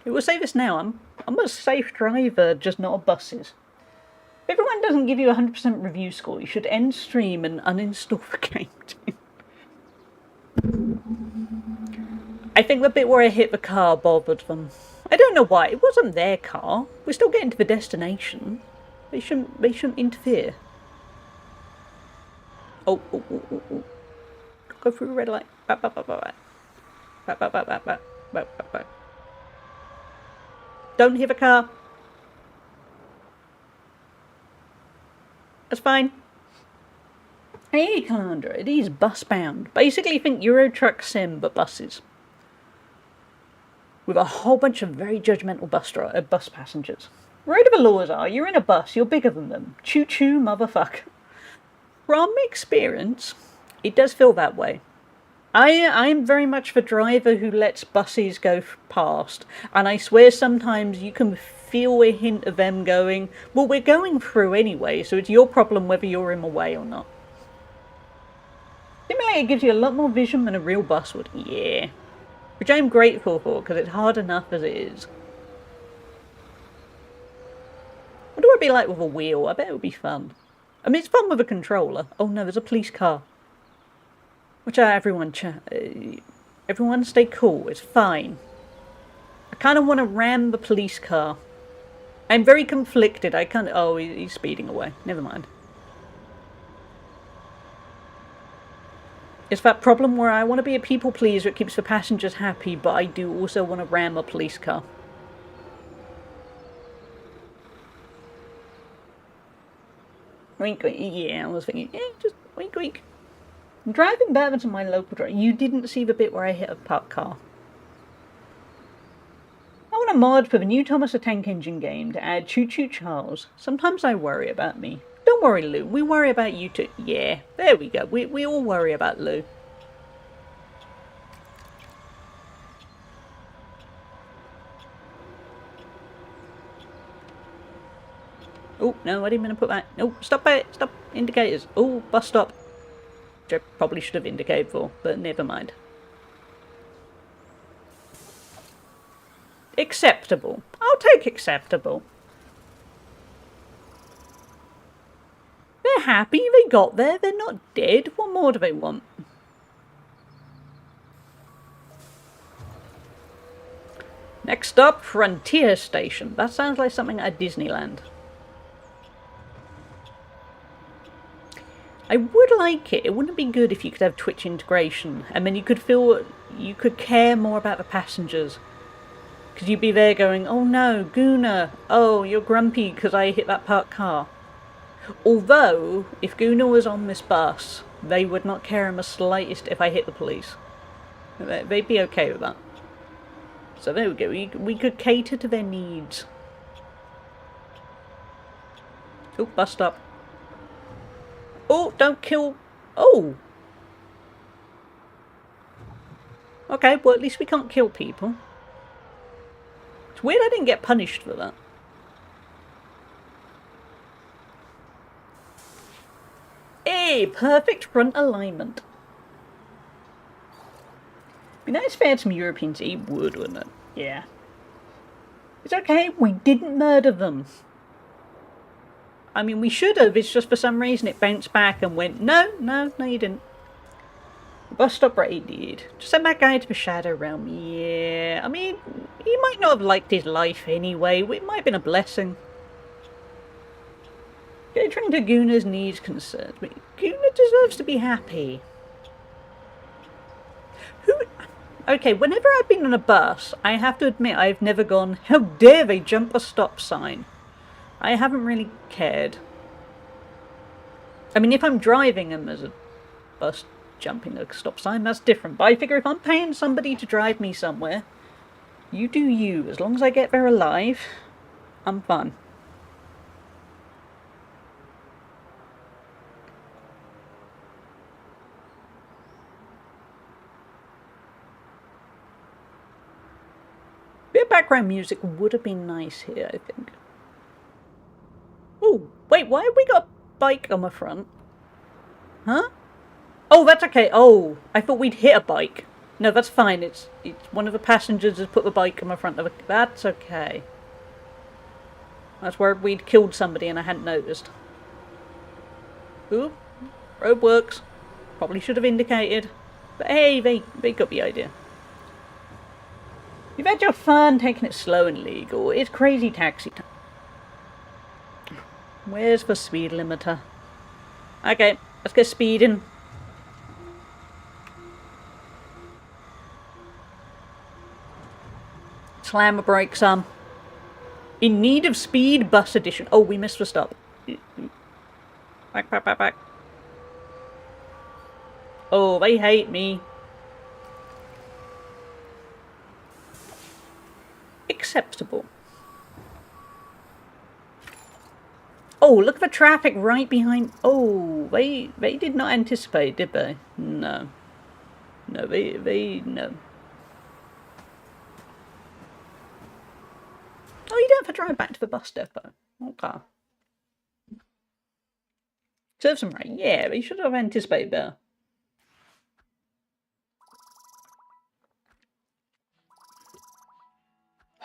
It will say this now. I'm a safe driver, just not on buses. If everyone doesn't give you a 100% review score, you should end stream and uninstall the game. I think the bit where I hit the car bothered them. I don't know why. It wasn't their car. We're still getting to the destination. They shouldn't interfere. Oh. Go through the red light. Back. Don't hit the car. That's fine. Hey, Calandra, it is bus bound. Basically think Euro Truck Sim, but buses. With a whole bunch of very judgmental bus passengers. Right the laws are, you're in a bus, you're bigger than them. Choo-choo, motherfucker. From experience, it does feel that way. I'm very much the driver who lets buses go past, and I swear sometimes you can feel a hint of them going, well, we're going through anyway, so it's your problem whether you're in my way or not. Simulator gives you a lot more vision than a real bus would. Yeah. Which I'm grateful for, because it's hard enough as it is. What do I be like with a wheel? I bet it would be fun. I mean, it's fun with a controller. Oh no, there's a police car. Which everyone stay cool, it's fine. I kind of want to ram the police car. I'm very conflicted, oh, he's speeding away, never mind. It's that problem where I want to be a people pleaser, it keeps the passengers happy, but I do also want to ram a police car. Wink, wink. Yeah, I was thinking, yeah, just wink, wink. I'm driving better than my local driver. You didn't see the bit where I hit a parked car. I want a mod for the new Thomas the Tank Engine game to add Choo Choo Charles. Sometimes I worry about me. Don't worry, Lou. We worry about you too. Yeah, there we go. We all worry about Lou. Oh, no, I didn't mean to put that. No, stop it. Stop. Indicators. Oh, bus stop. Which I probably should have indicated for, but never mind. Acceptable. I'll take acceptable. They're happy they got there. They're not dead. What more do they want? Next up, Frontier Station. That sounds like something at Disneyland. I would like it. It wouldn't be good if you could have Twitch integration, and then you could feel you could care more about the passengers. Because you'd be there going, oh no, Guna, oh, you're grumpy because I hit that parked car. Although, if Guna was on this bus, they would not care in the slightest if I hit the police. They'd be okay with that. So there we go, we could cater to their needs. Oh, bus stop. Oh, don't kill Oh! Okay, well at least we can't kill people. It's weird I didn't get punished for that. Hey, perfect front alignment. Be nice if I had some Europeans. It would, wouldn't it? Yeah. It's okay, we didn't murder them. I mean, we should have, it's just for some reason it bounced back and went, no, you didn't. The bus stop raided. Just send that guy to the Shadow Realm. Yeah, I mean, he might not have liked his life anyway. It might have been a blessing. Catering to Guna's needs concerns me. Guna deserves to be happy. Okay, whenever I've been on a bus, I have to admit I've never gone, how dare they jump a stop sign? I haven't really cared. I mean, if I'm driving them as a bus jumping a stop sign, that's different. But I figure if I'm paying somebody to drive me somewhere, you do you. As long as I get there alive, I'm fine. Bit of background music would have been nice here, I think. Oh, wait, why have we got a bike on the front? Huh? Oh, that's okay. Oh, I thought we'd hit a bike. No, that's fine. It's one of the passengers has put the bike on the front of it. That's okay. That's where we'd killed somebody and I hadn't noticed. Ooh, road works. Probably should have indicated. But hey, they got the idea. You've had your fun taking it slow and legal. It's crazy taxi time. Where's the speed limiter? Okay, let's get speeding. Slam the brakes on. In need of speed, bus edition. Oh, we missed the stop. Back. Oh, they hate me. Acceptable. Oh, look at the traffic right behind. Oh, they did not anticipate, did they? No. No, no. Oh, you don't have to drive back to the bus depot. Okay. Serves them right. Yeah, they should have anticipated better.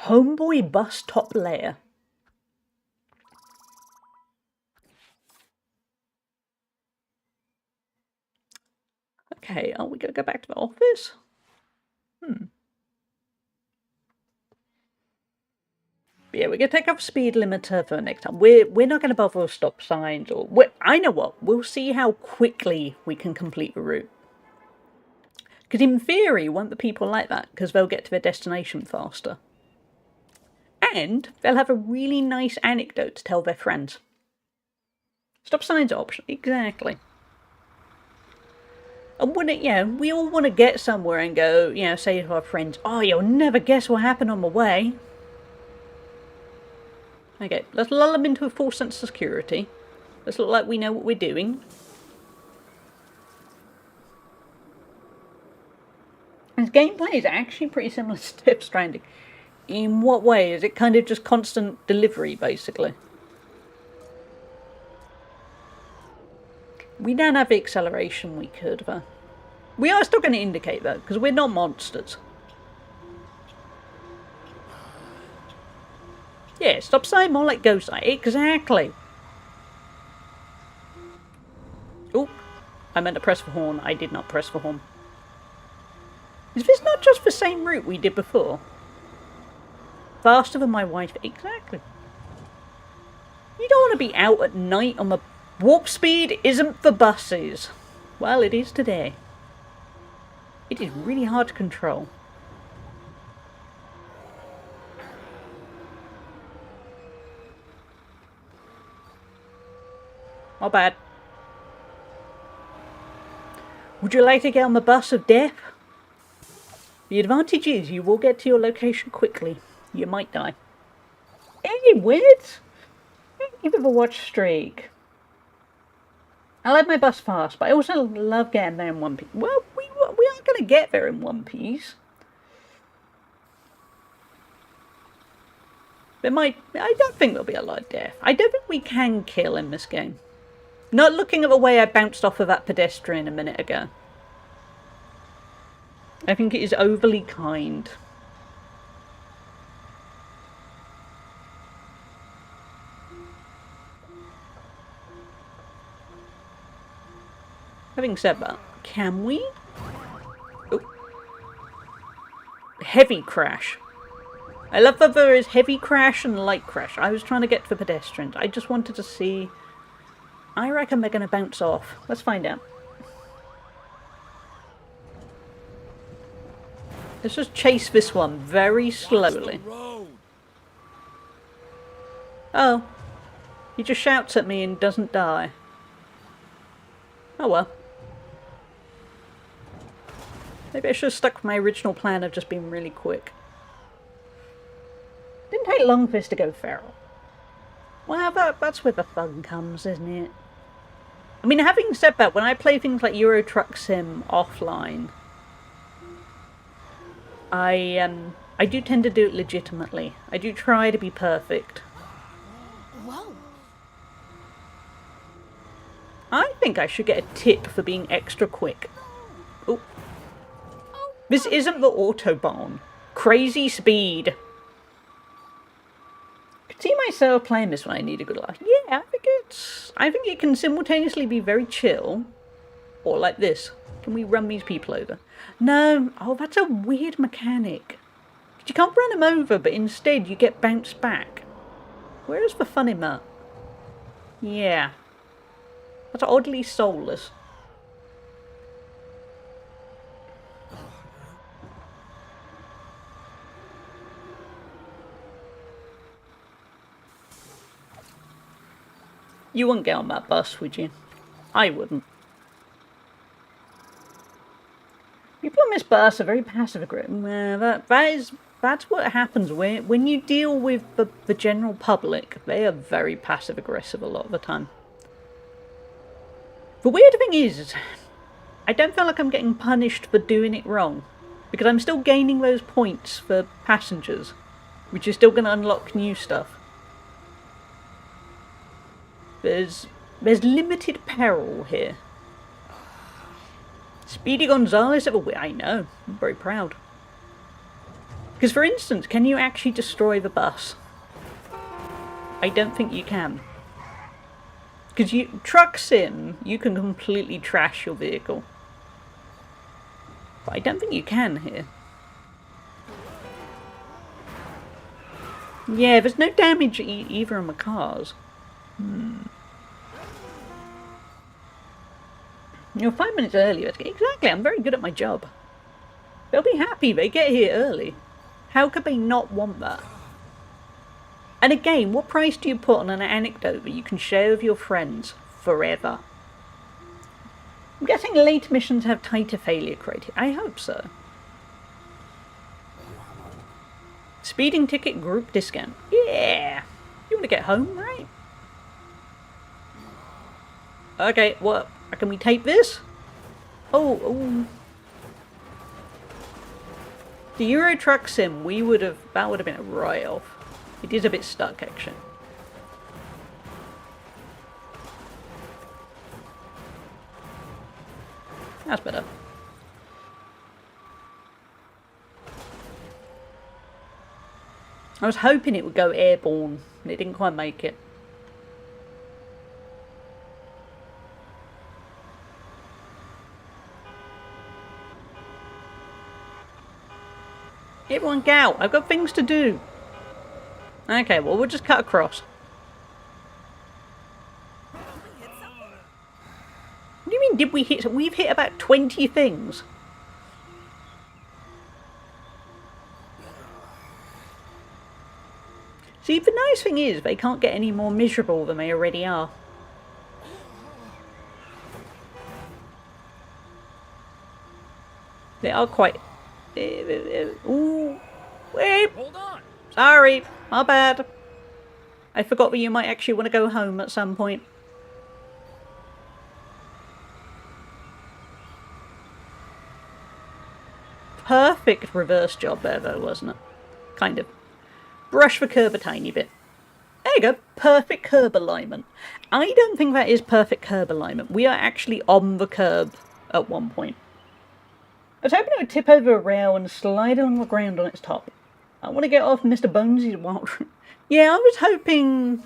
Homeboy bus top layer. Okay, are we going to go back to the office? Yeah, we're going to take up speed limiter for next time. We're not going to bother with stop signs or... I know what. We'll see how quickly we can complete the route. Because in theory, won't the people like that? Because they'll get to their destination faster. And they'll have a really nice anecdote to tell their friends. Stop signs are optional. Exactly. And wouldn't it, yeah, we all want to get somewhere and go, you know, say to our friends, oh, you'll never guess what happened on the way. Okay, let's lull them into a false sense of security. Let's look like we know what we're doing. This gameplay is actually pretty similar to Death Stranding. In what way? Is it kind of just constant delivery, basically? We don't have the acceleration we could, though. We are still going to indicate, though, because we're not monsters. Yeah, stop sign, more like go sign. Exactly. Oh, I meant to press the horn. I did not press the horn. Is this not just the same route we did before? Faster than my wife. Exactly. You don't want to be out at night on the... Warp speed isn't for buses. Well, it is today. It is really hard to control. Not bad. Would you like to get on the bus of death? The advantage is you will get to your location quickly. You might die. Hey, weird. Give it a watch streak. I like my bus fast, but I also love getting there in one piece. Well, we aren't going to get there in one piece. I don't think there'll be a lot of death. I don't think we can kill in this game. Not looking at the way I bounced off of that pedestrian a minute ago. I think it is overly kind. Having said that, can we? Oh. Heavy crash. I love that there is heavy crash and light crash. I was trying to get to the pedestrians. I just wanted to see. I reckon they're going to bounce off. Let's find out. Let's just chase this one very slowly. Oh. He just shouts at me and doesn't die. Oh well. Maybe I should have stuck with my original plan of just being really quick. Didn't take long for this to go feral. Well, that's where the fun comes, isn't it? I mean, having said that, when I play things like Euro Truck Sim offline, I do tend to do it legitimately. I do try to be perfect. Whoa. I think I should get a tip for being extra quick. Oh. This isn't the Autobahn. Crazy speed. I could see myself playing this when I need a good laugh. Yeah, I think it can simultaneously be very chill. Or like this. Can we run these people over? No. Oh, that's a weird mechanic. You can't run them over, but instead you get bounced back. Where's the fun in that? Yeah. That's oddly soulless. You wouldn't get on that bus, would you? I wouldn't. People on this bus are very passive aggressive. That's what happens when you deal with the general public. They are very passive aggressive a lot of the time. The weird thing is, I don't feel like I'm getting punished for doing it wrong, because I'm still gaining those points for passengers, which is still going to unlock new stuff. There's limited peril here. Speedy Gonzales I know, I'm very proud. Because for instance, can you actually destroy the bus? I don't think you can. Because Truck Sim, you can completely trash your vehicle. But I don't think you can here. Yeah, there's no damage either on the cars. You're 5 minutes early. Exactly, I'm very good at my job. They'll be happy they get here early. How could they not want that? And again, what price do you put on an anecdote that you can share with your friends forever? I'm guessing late missions have tighter failure criteria. I hope so. Speeding ticket group discount. Yeah! You want to get home, right? Okay, what? Can we tape this? Oh. The Euro Truck Sim, that would have been a write-off. It is a bit stuck, actually. That's better. I was hoping it would go airborne, and it didn't quite make it. Everyone get out, I've got things to do. Okay, well we'll just cut across. What do you mean did we hit? We've hit about 20 things. See, the nice thing is they can't get any more miserable than they already are. They are quite... Ooh. Wait. Hold on. Sorry, my bad. I forgot that you might actually want to go home at some point. perfect reverse job there, though, wasn't it? Kind of. Brush the curb a tiny bit. There you go. Perfect curb alignment. I don't think that is perfect curb alignment. We are actually on the curb at one point. I was hoping it would tip over a rail and slide along the ground on its top. I want to get off Mr. Bonesy's wild... Yeah, I was hoping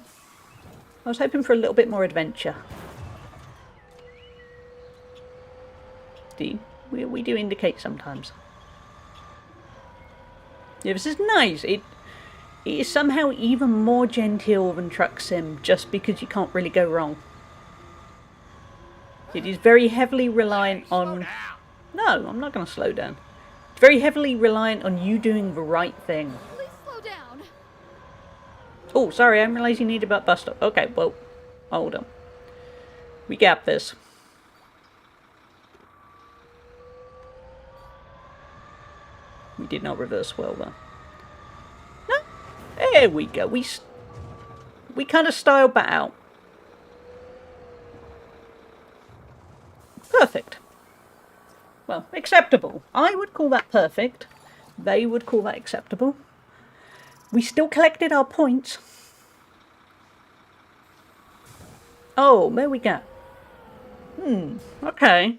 for a little bit more adventure. See, we do indicate sometimes. Yeah, this is nice. It is somehow even more genteel than Truck Sim, just because you can't really go wrong. It is very heavily reliant on... No, I'm not going to slow down. It's very heavily reliant on you doing the right thing. Please slow down. Oh, sorry, I didn't realise you needed that bus stop. Okay, well, hold on. We got this. We did not reverse well, though. No, there we go. We kind of styled that out. Perfect. Well, acceptable. I would call that perfect. They would call that acceptable. We still collected our points. Oh, there we go. Okay.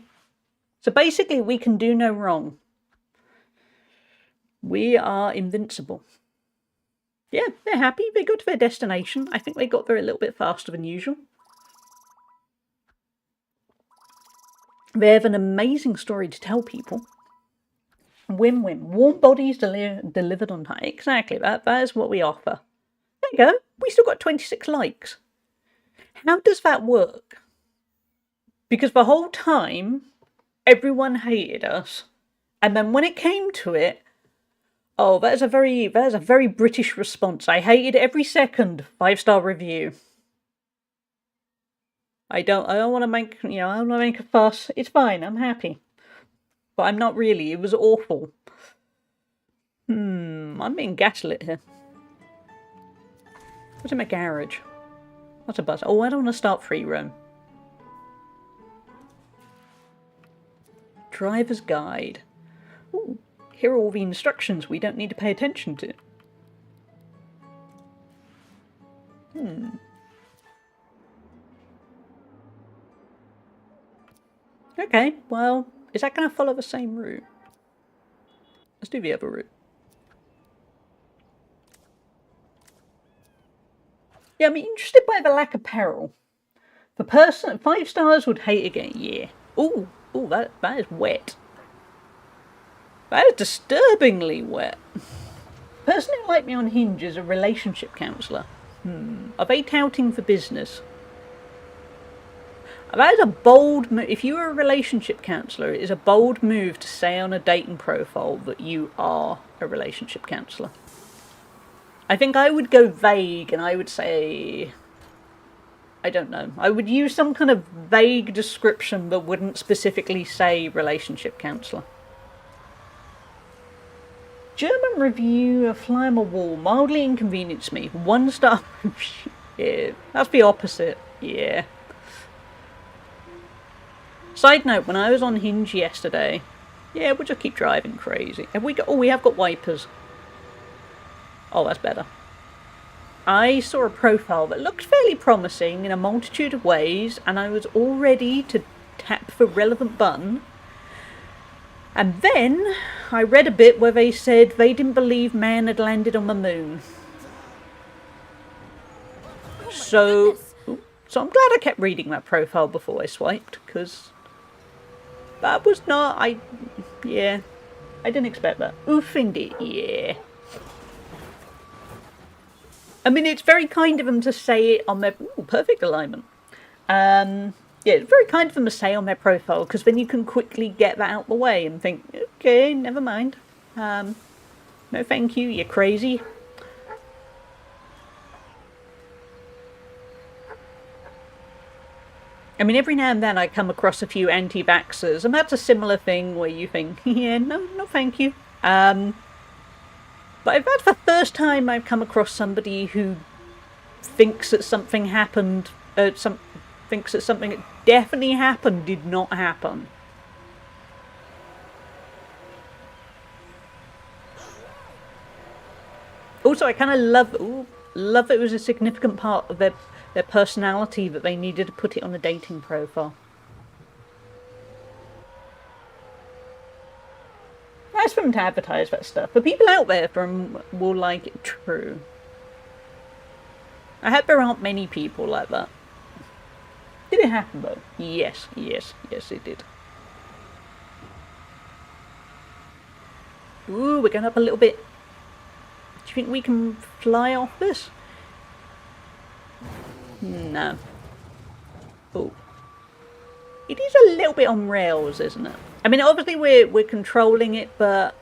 So basically we can do no wrong. We are invincible. Yeah, they're happy. They got to their destination. I think they got there a little bit faster than usual. They have an amazing story to tell people. Win-win. Warm bodies delivered on time. Exactly, that is what we offer. There you go. We still got 26 likes. How does that work? Because the whole time, everyone hated us. And then when it came to it, oh, that is a very British response. I hated every second. 5-star review. I don't want to make, I don't want to make a fuss. It's fine. I'm happy. But I'm not really. It was awful. I'm being gaslit here. What's in my garage? What's a bus? Oh, I don't want to start free roam. Driver's guide. Ooh, here are all the instructions we don't need to pay attention to. Okay, well, is that going to follow the same route? Let's do the other route. Yeah, I'm interested by the lack of peril. The person, 5 stars would hate again. Yeah. Ooh, that is wet. That is disturbingly wet. The person who liked me on Hinge is a relationship counsellor. Are they touting for business? That is a bold move. If you are a relationship counsellor, it is a bold move to say on a dating profile that you are a relationship counsellor. I think I would go vague and I would say... I don't know. I would use some kind of vague description that wouldn't specifically say relationship counsellor. German review, a fly on the wall, mildly inconvenienced me. 1-star review. Yeah, that's the opposite. Yeah. Side note, when I was on Hinge yesterday, yeah, we'll just keep driving crazy. Have we got? Oh, we have got wipers. Oh, that's better. I saw a profile that looked fairly promising in a multitude of ways, and I was all ready to tap the relevant button. And then I read a bit where they said they didn't believe man had landed on the moon. So I'm glad I kept reading that profile before I swiped, because that was not, yeah, I didn't expect that. Oof, indeed, yeah. I mean, it's very kind of them to say it on their, perfect alignment. Yeah, it's very kind of them to say on their profile, because then you can quickly get that out the way and think, okay, never mind. No thank you, you're crazy. I mean, every now and then I come across a few anti-vaxxers, and that's a similar thing where you think, yeah, no thank you. But if that's the first time I've come across somebody who thinks that something happened, thinks that something that definitely happened did not happen. Also, I kind of love it was a significant part of their personality that they needed to put it on a dating profile. Nice for them to advertise that stuff. The people out there will like it. True. I hope there aren't many people like that. Did it happen though? Yes, yes, yes it did. Ooh, we're going up a little bit. Do you think we can fly off this? No. Oh. It is a little bit on rails, isn't it? I mean, obviously we're controlling it, but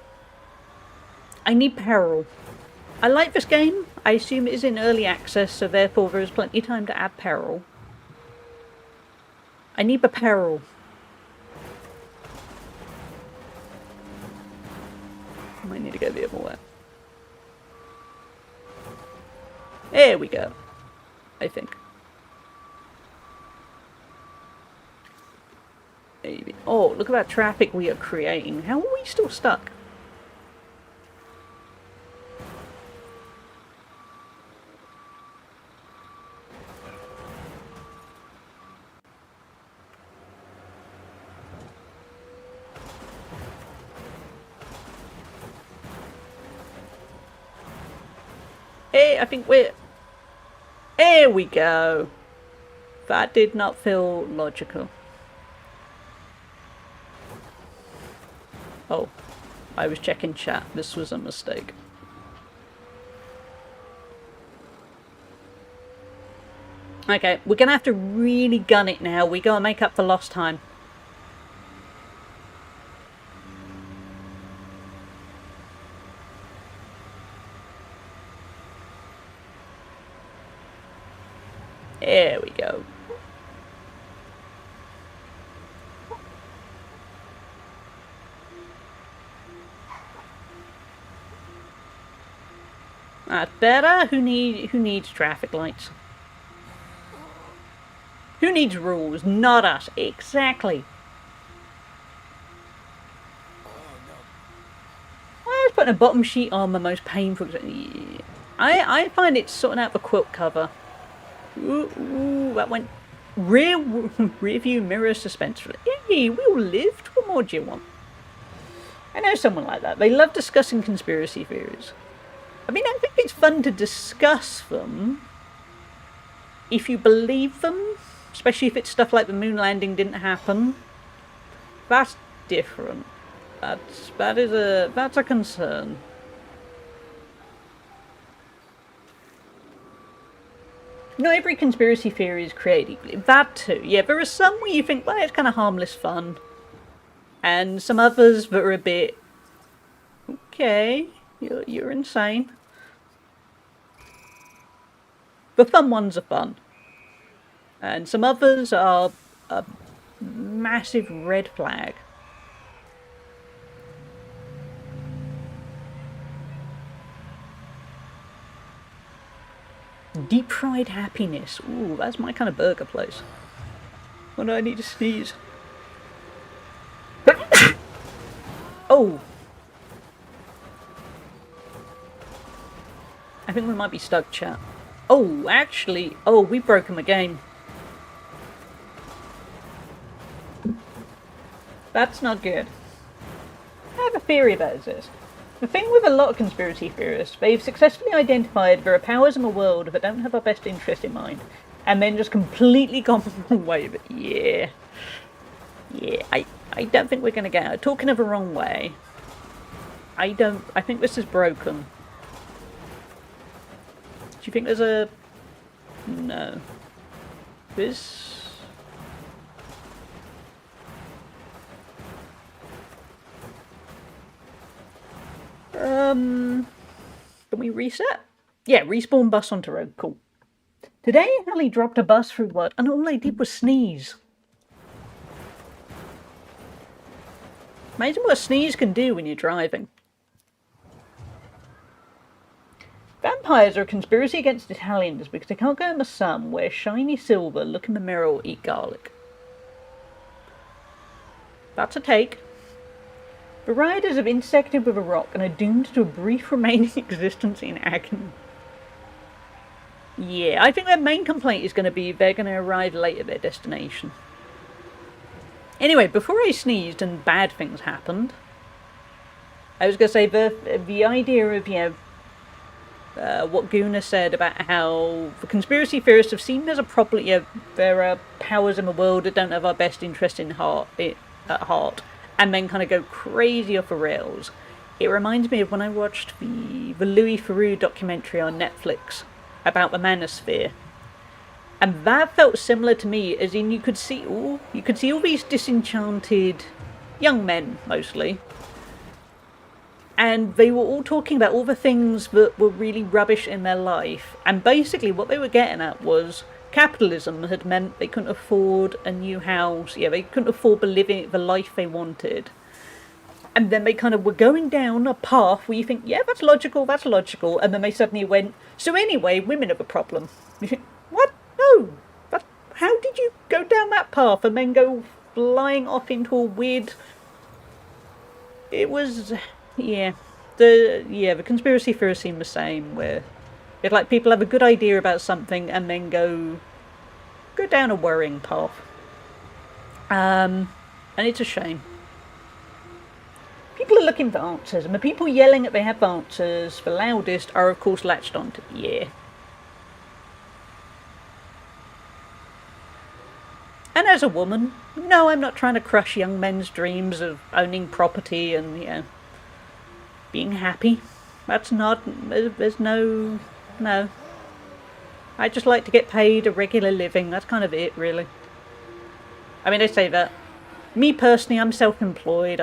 I need peril. I like this game. I assume it is in early access, so therefore there is plenty of time to add peril. I need the peril. I might need to go the other way. There we go. I think. Maybe. Oh, look at that traffic we are creating. How are we still stuck? Hey, I think we're... There we go. That did not feel logical. Oh, I was checking chat. This was a mistake. Okay, we're gonna have to really gun it now. We gotta make up for lost time. There we go. That's better. Who needs traffic lights? Who needs rules? Not us. Exactly. I was putting a bottom sheet on the most painful. I find it sorting out the quilt cover. Ooh, that went rear view mirror suspense. Hey, we all lived. What more do you want? I know someone like that. They love discussing conspiracy theories. I mean, I think it's fun to discuss them if you believe them, especially if it's stuff like the moon landing didn't happen. That's different. That's a concern. Not every conspiracy theory is created equally. That too. Yeah, there are some where you think, well, it's kind of harmless fun. And some others that are a bit... Okay, you're insane. The fun ones are fun. And some others are a massive red flag. Deep fried happiness. Ooh, that's my kind of burger place. When I need to sneeze. Oh! I think we might be stuck, chat. Oh, actually, oh, we've broken the game. That's not good. I have a theory about this. The thing with a lot of conspiracy theorists, they've successfully identified there are powers in the world that don't have our best interest in mind, and then just completely gone the wrong way with it. Yeah. Yeah, I don't think we're going to get it. Talking of the wrong way, I think this is broken. Do you think there's a... No. This... Can we reset? Yeah, respawn bus onto road. Cool. Today, Hallie dropped a bus through work, and all I did was sneeze. Imagine what a sneeze can do when you're driving. Vampires are a conspiracy against Italians because they can't go in the sun, wear shiny silver, look in the mirror, or eat garlic. That's a take. The riders have intersected with a rock and are doomed to a brief remaining existence in agony. Yeah, I think their main complaint is going to be they're going to arrive late at their destination. Anyway, before I sneezed and bad things happened, I was going to say the idea of, what Guna said about how the conspiracy theorists have seen there's a problem, there are powers in the world that don't have our best interest at heart, and then kind of go crazy off the rails. It reminds me of when I watched the Louis Theroux documentary on Netflix about the manosphere. And that felt similar to me, as in you could see all these disenchanted young men, mostly. And they were all talking about all the things that were really rubbish in their life. And basically what they were getting at was capitalism had meant they couldn't afford a new house. Yeah, they couldn't afford the life they wanted. And then they kind of were going down a path where you think, yeah, that's logical. And then they suddenly went, so anyway, women have a problem. You think, what? No. How did you go down that path and then go flying off into a weird... It was... Yeah. The conspiracy theorists seem the same, where it's like people have a good idea about something and then go down a worrying path. And it's a shame. People are looking for answers, and the people yelling that they have answers the loudest are, of course, latched onto the And as a woman, no, I'm not trying to crush young men's dreams of owning property and, being happy. That's not, there's no. I just like to get paid a regular living. That's kind of it, really. I mean, I say that. Me personally, I'm self-employed.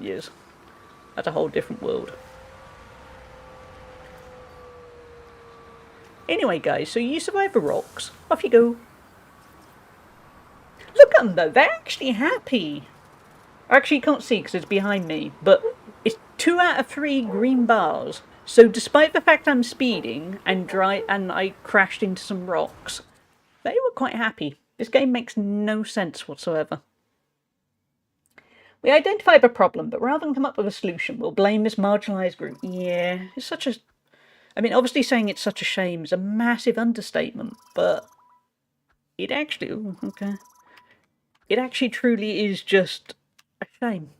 Yes. That's a whole different world. Anyway, guys, so you survive the rocks. Off you go. Look at them, though. They're actually happy. Actually, you can't see because it's behind me, but it's 2 out of 3 green bars. So despite the fact I'm speeding and I crashed into some rocks, they were quite happy. This game makes no sense whatsoever. We identified the problem, but rather than come up with a solution, we'll blame this marginalised group. Yeah, it's such a... I mean, obviously saying it's such a shame is a massive understatement, but it actually... Ooh, okay. It actually truly is just a shame.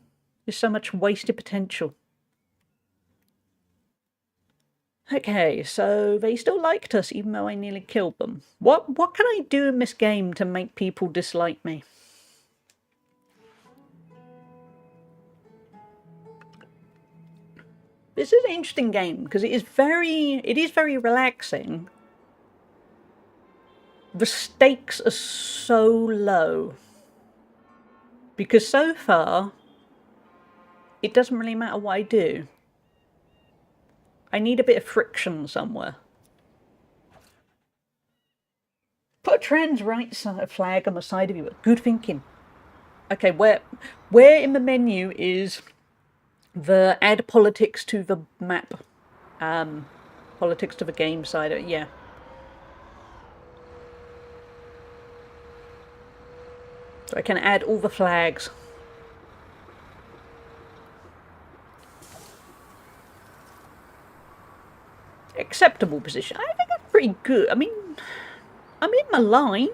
There's so much wasted potential. Okay, so they still liked us even though I nearly killed them. What can I do in this game to make people dislike me? This is an interesting game because it is very relaxing. The stakes are so low because so far it doesn't really matter what I do. I need a bit of friction somewhere. Put a trans right side flag on the side of you. Good thinking. Okay, where in the menu is the add politics to the map? Politics to the game side. Yeah. So I can add all the flags. Acceptable position. I think that's pretty good. I mean, I'm in my line.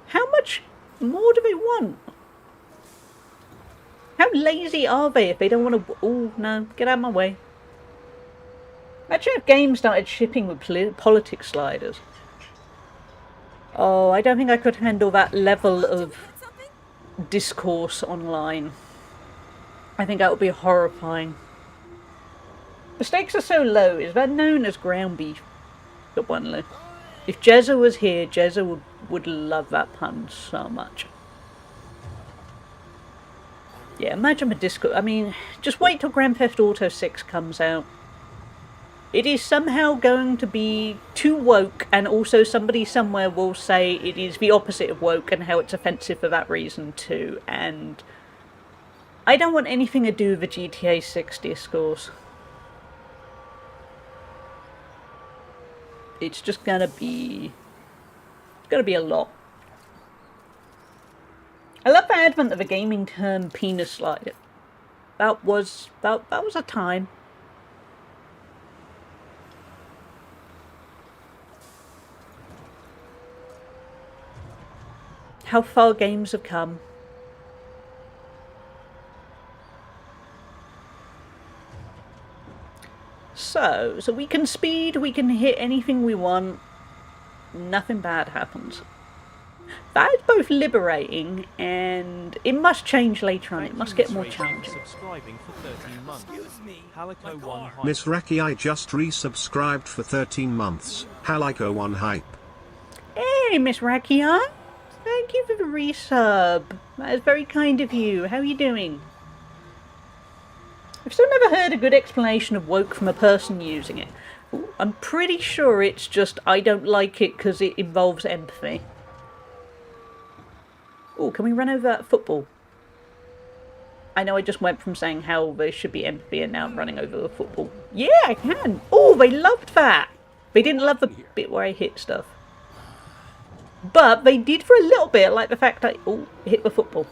How much more do they want? How lazy are they if they don't want to... Oh, no. Get out of my way. Imagine if games started shipping with politics sliders. Oh, I don't think I could handle that level of discourse online. I think that would be horrifying. The stakes are so low. Is that known as ground beef? Got one left. If Jezza was here, Jezza would love that pun so much. Yeah, imagine a disco. I mean, just wait till Grand Theft Auto 6 comes out. It is somehow going to be too woke, and also somebody somewhere will say it is the opposite of woke and how it's offensive for that reason too. And I don't want anything to do with the GTA 6 discourse. It's just gonna be... It's gonna be a lot. I love the advent of a gaming term, penis slider. that was a time. How far games have come. So we can speed, we can hit anything we want, nothing bad happens. That is both liberating and it must change later on, it must get more challenging. Subscribing for 13 months. Halico 1 hype. Miss Raki, I just resubscribed for 13 months. Halico 1 hype. Hey, Miss Rakia. Thank you for the resub. That is very kind of you. How are you doing? I've still never heard a good explanation of woke from a person using it. I'm pretty sure it's just I don't like it because it involves empathy. Oh, can we run over that football? I know I just went from saying how there should be empathy and now I'm running over the football. Yeah, I can. Oh, they loved that. They didn't love the bit where I hit stuff. But they did for a little bit, like the fact I hit the football.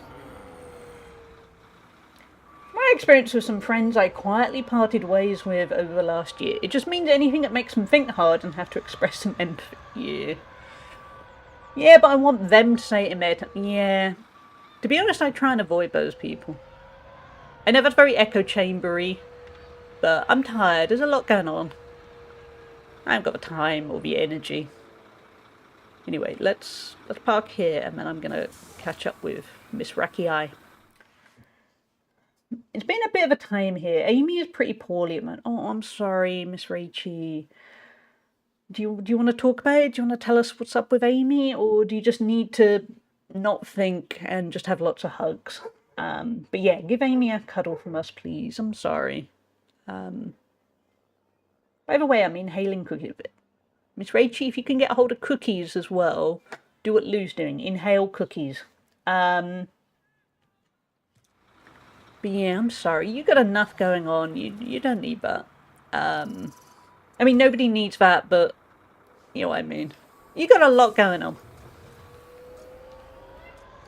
My experience with some friends I quietly parted ways with over the last year. It just means anything that makes them think hard and have to express some empathy. Yeah. Yeah, but I want them to say it in their time. Yeah. To be honest, I try and avoid those people. I know that's very echo chambery, but I'm tired. There's a lot going on. I haven't got the time or the energy. Anyway, let's park here and then I'm gonna catch up with Miss Rakiai. It's been a bit of a time here. Amy is pretty poorly at the moment. Oh, I'm sorry, Miss Rachie. Do you want to talk about it? Do you want to tell us what's up with Amy? Or do you just need to not think and just have lots of hugs? But yeah, give Amy a cuddle from us, please. I'm sorry. By the way, I'm inhaling cookies. Miss Rachie, if you can get a hold of cookies as well, do what Lou's doing. Inhale cookies. But yeah, I'm sorry. You got enough going on. You don't need that. I mean, nobody needs that, but you know what I mean. You got a lot going on.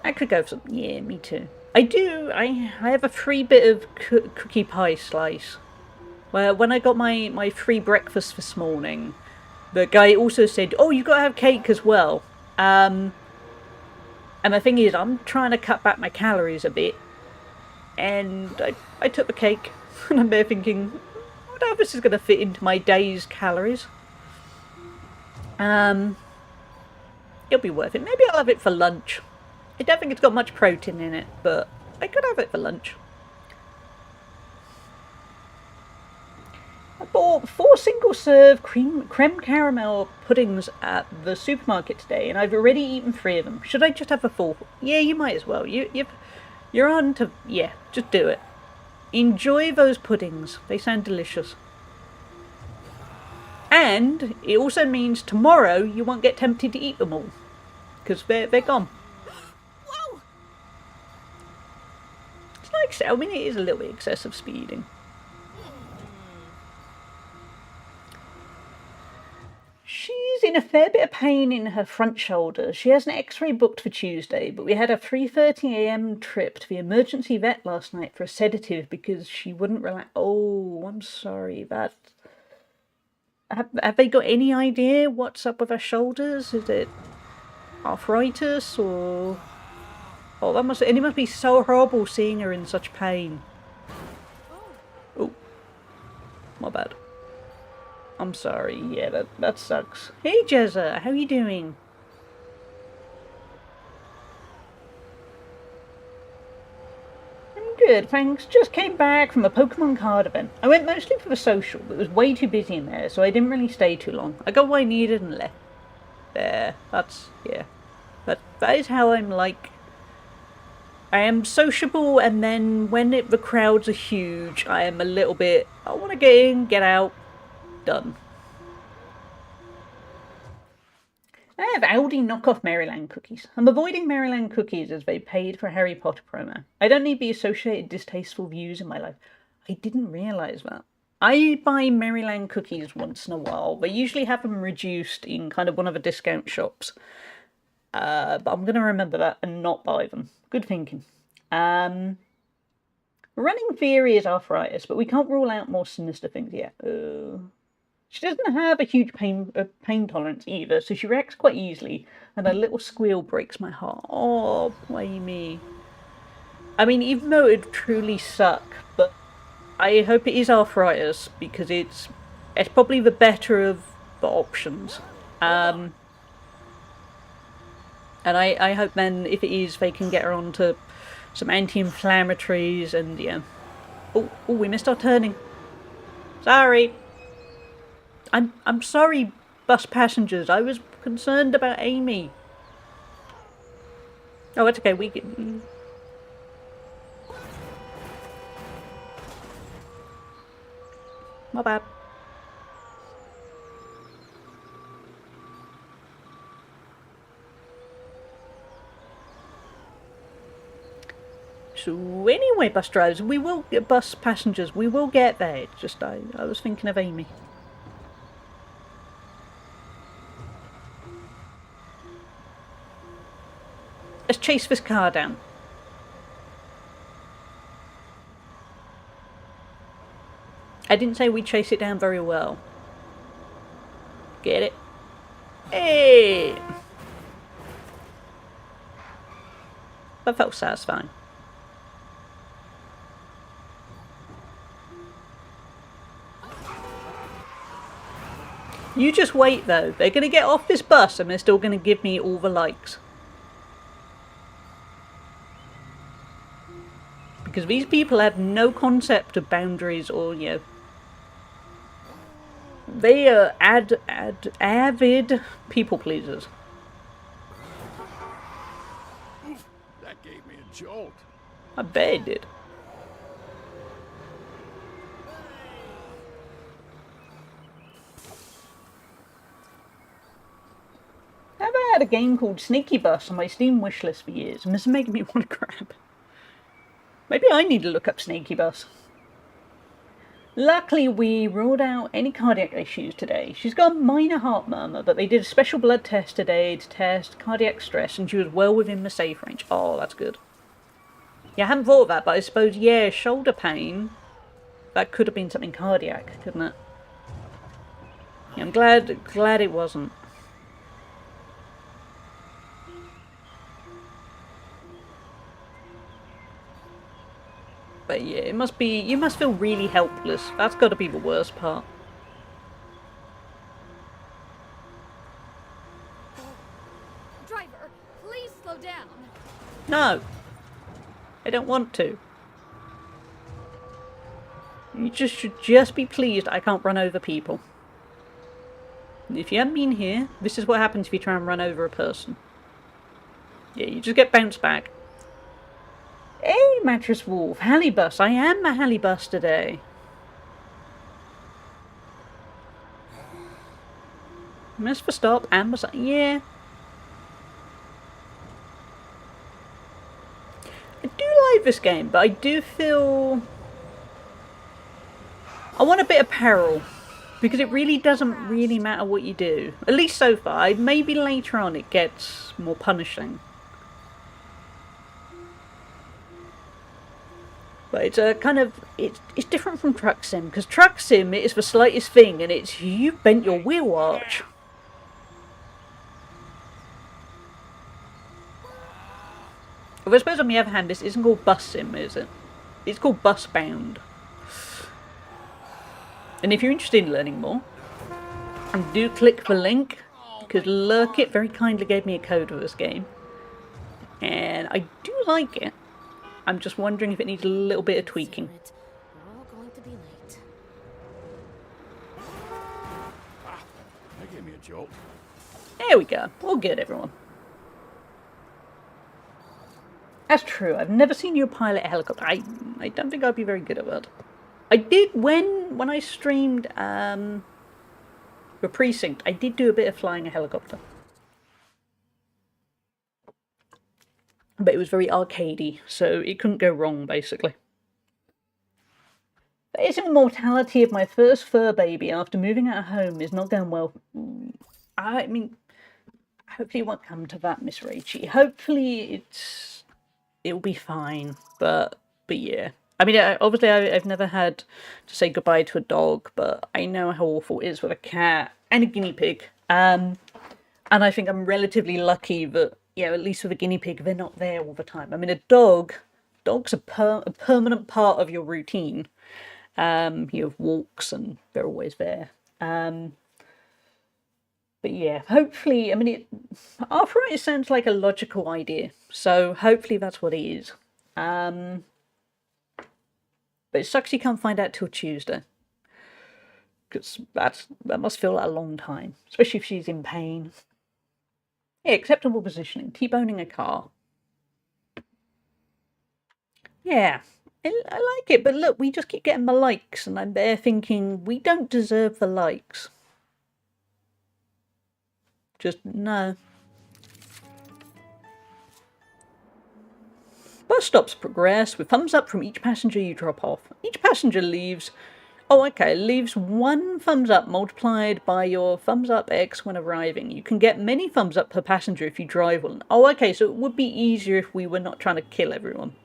I could go for some. Yeah, me too. I do. I have a free bit of cookie pie slice. Well, when I got my free breakfast this morning, the guy also said, "Oh, you've got to have cake as well." And the thing is, I'm trying to cut back my calories a bit. And I took the cake, and I'm there thinking, I wonder if this is going to fit into my day's calories. It'll be worth it. Maybe I'll have it for lunch. I don't think it's got much protein in it, but I could have it for lunch. I bought 4 single-serve creme caramel puddings at the supermarket today, and I've already eaten 3 of them. Should I just have a 4th? Yeah, you might as well. You're on to... Yeah, just do it. Enjoy those puddings. They sound delicious. And it also means tomorrow you won't get tempted to eat them all. Because they're gone. Whoa! It's like... I mean, it is a little bit excessive speeding. She's in a fair bit of pain in her front shoulder. She has an x-ray booked for Tuesday, but we had a 3:30 AM trip to the emergency vet last night for a sedative because she wouldn't relax. Oh, I'm sorry. Have they got any idea what's up with her shoulders? Is it arthritis or... Oh, it must be so horrible seeing her in such pain. Oh, my bad. I'm sorry, yeah, that sucks. Hey Jezza, how you doing? I'm good, thanks. Just came back from a Pokemon card event. I went mostly for the social, but it was way too busy in there, so I didn't really stay too long. I got what I needed and left. There, yeah. That is how I'm like. I am sociable, and then when the crowds are huge, I am a little bit, I want to get in, get out. Done. I have Aldi knockoff Maryland cookies. I'm avoiding Maryland cookies as they paid for a Harry Potter promo. I don't need the associated distasteful views in my life. I didn't realise that. I buy Maryland cookies once in a while. They usually have them reduced in kind of one of the discount shops. But I'm going to remember that and not buy them. Good thinking. Running theory is arthritis, but we can't rule out more sinister things yet. She doesn't have a huge pain tolerance either, so she reacts quite easily, and her little squeal breaks my heart. Oh, poor Amy. I mean, even though it'd truly suck, but I hope it is arthritis, because it's probably the better of the options. And I hope then, if it is, they can get her onto some anti-inflammatories and, yeah. Oh, we missed our turning. Sorry. I'm sorry, bus passengers. I was concerned about Amy. Oh, it's okay. We can... My bad. So anyway, bus drivers, bus passengers, we will get there. It's just I was thinking of Amy. Let's chase this car down. I didn't say we chase it down very well. Get it? Hey! That felt satisfying. You just wait though. They're going to get off this bus and they're still going to give me all the likes. Because these people have no concept of boundaries or, you know... They are avid people pleasers. That gave me a jolt. I bet it did. I've had a game called Sneaky Bus on my Steam wishlist for years, and this is making me want to grab. Maybe I need to look up Sneaky Bus. Luckily, we ruled out any cardiac issues today. She's got a minor heart murmur, but they did a special blood test today to test cardiac stress, and she was well within the safe range. Oh, that's good. Yeah, I hadn't thought of that, but I suppose, yeah, shoulder pain. That could have been something cardiac, couldn't it? Yeah, I'm glad it wasn't. But yeah, it must be, you must feel really helpless. That's got to be the worst part. Driver, please slow down. No! I don't want to. You should just be pleased I can't run over people. If you haven't been here, this is what happens if you try and run over a person. Yeah, you just get bounced back. Hey, Mattress Wolf, Hallibus. I am a Hallibus today. Miss for stop and was yeah. I do like this game, but I do feel I want a bit of peril. Because it really doesn't really matter what you do. At least so far. Maybe later on it gets more punishing. But it's a kind of, it's different from Truck Sim, because Truck Sim is the slightest thing and it's you bent your wheel arch. Well, I suppose on the other hand, this isn't called Bus Sim, is it? It's called Bus Bound. And if you're interested in learning more, do click the link, because Lurkit very kindly gave me a code for this game. And I do like it. I'm just wondering if it needs a little bit of tweaking. We're all going to be late. That gave me a jolt. There we go. All good, everyone. That's true. I've never seen you pilot a helicopter. I don't think I'd be very good at that. I did when I streamed the Precinct. I did do a bit of flying a helicopter. But it was very arcadey, so it couldn't go wrong, basically. The immortality of my first fur baby after moving out of home is not going well. I mean, hopefully it won't come to that, Miss Rachie. Hopefully it'll be fine, but yeah. I mean, obviously I've never had to say goodbye to a dog, but I know how awful it is with a cat and a guinea pig. And I think I'm relatively lucky that, you know, at least with a guinea pig, they're not there all the time. I mean, dog's a permanent part of your routine. You have walks and they're always there. But yeah, hopefully, I mean, arthritis sounds like a logical idea, so hopefully that's what it is. But it sucks you can't find out till Tuesday. Because that must feel like a long time, especially if she's in pain. Yeah, acceptable positioning. T-boning a car. Yeah, I like it, but look, we just keep getting the likes, and I'm there thinking, we don't deserve the likes. Just, no. Bus stops progress with thumbs up from each passenger you drop off. Each passenger leaves... Oh, okay, leaves 1 thumbs up multiplied by your thumbs up X when arriving. You can get many thumbs up per passenger if you drive one. Oh, okay, so it would be easier if we were not trying to kill everyone.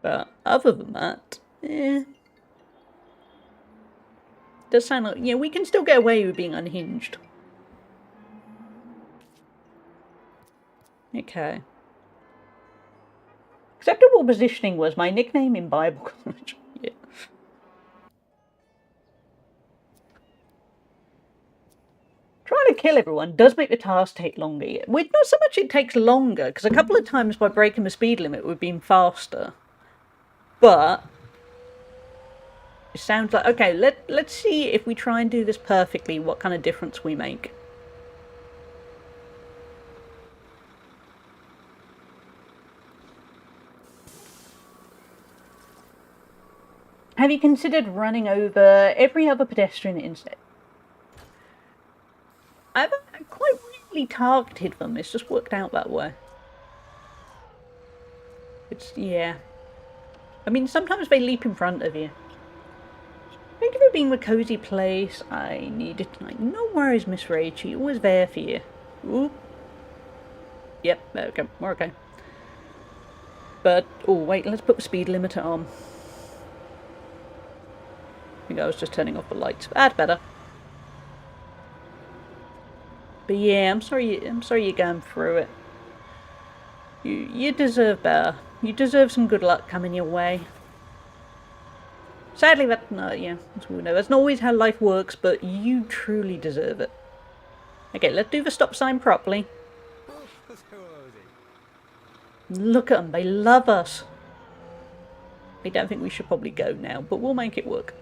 But other than that, does sound like, yeah, we can still get away with being unhinged. Okay. Acceptable positioning was my nickname in Bible college. Yeah. Trying to kill everyone does make the task take longer. Well, not so much it takes longer, because a couple of times by breaking the speed limit we've been faster. But it sounds like, okay, let's see if we try and do this perfectly, what kind of difference we make. Have you considered running over every other pedestrian instead? I haven't quite really targeted them, it's just worked out that way. It's, yeah. I mean, sometimes they leap in front of you. Thank you for being the cozy place I needed tonight. No worries, Miss Rachel, always there for you. Ooh. Yep, okay, we're okay. But, oh wait, let's put the speed limiter on. I think I was just turning off the lights. That's better. But yeah, I'm sorry you're going through it. You deserve better. You deserve some good luck coming your way. Sadly, that's not, yeah, as we know, that's not always how life works, but you truly deserve it. Okay, let's do the stop sign properly. Look at them, they love us. I don't think we should probably go now, but we'll make it work.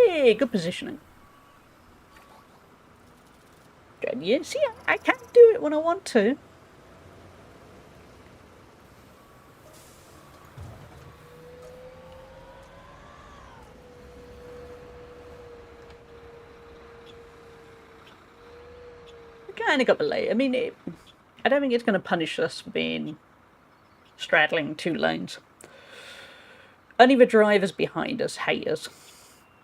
Yeah, good positioning. Good, yeah, see, I can do it when I want to. Kind of got the late. I mean, I don't think it's going to punish us for being straddling 2 lanes. Only the drivers behind us hate us.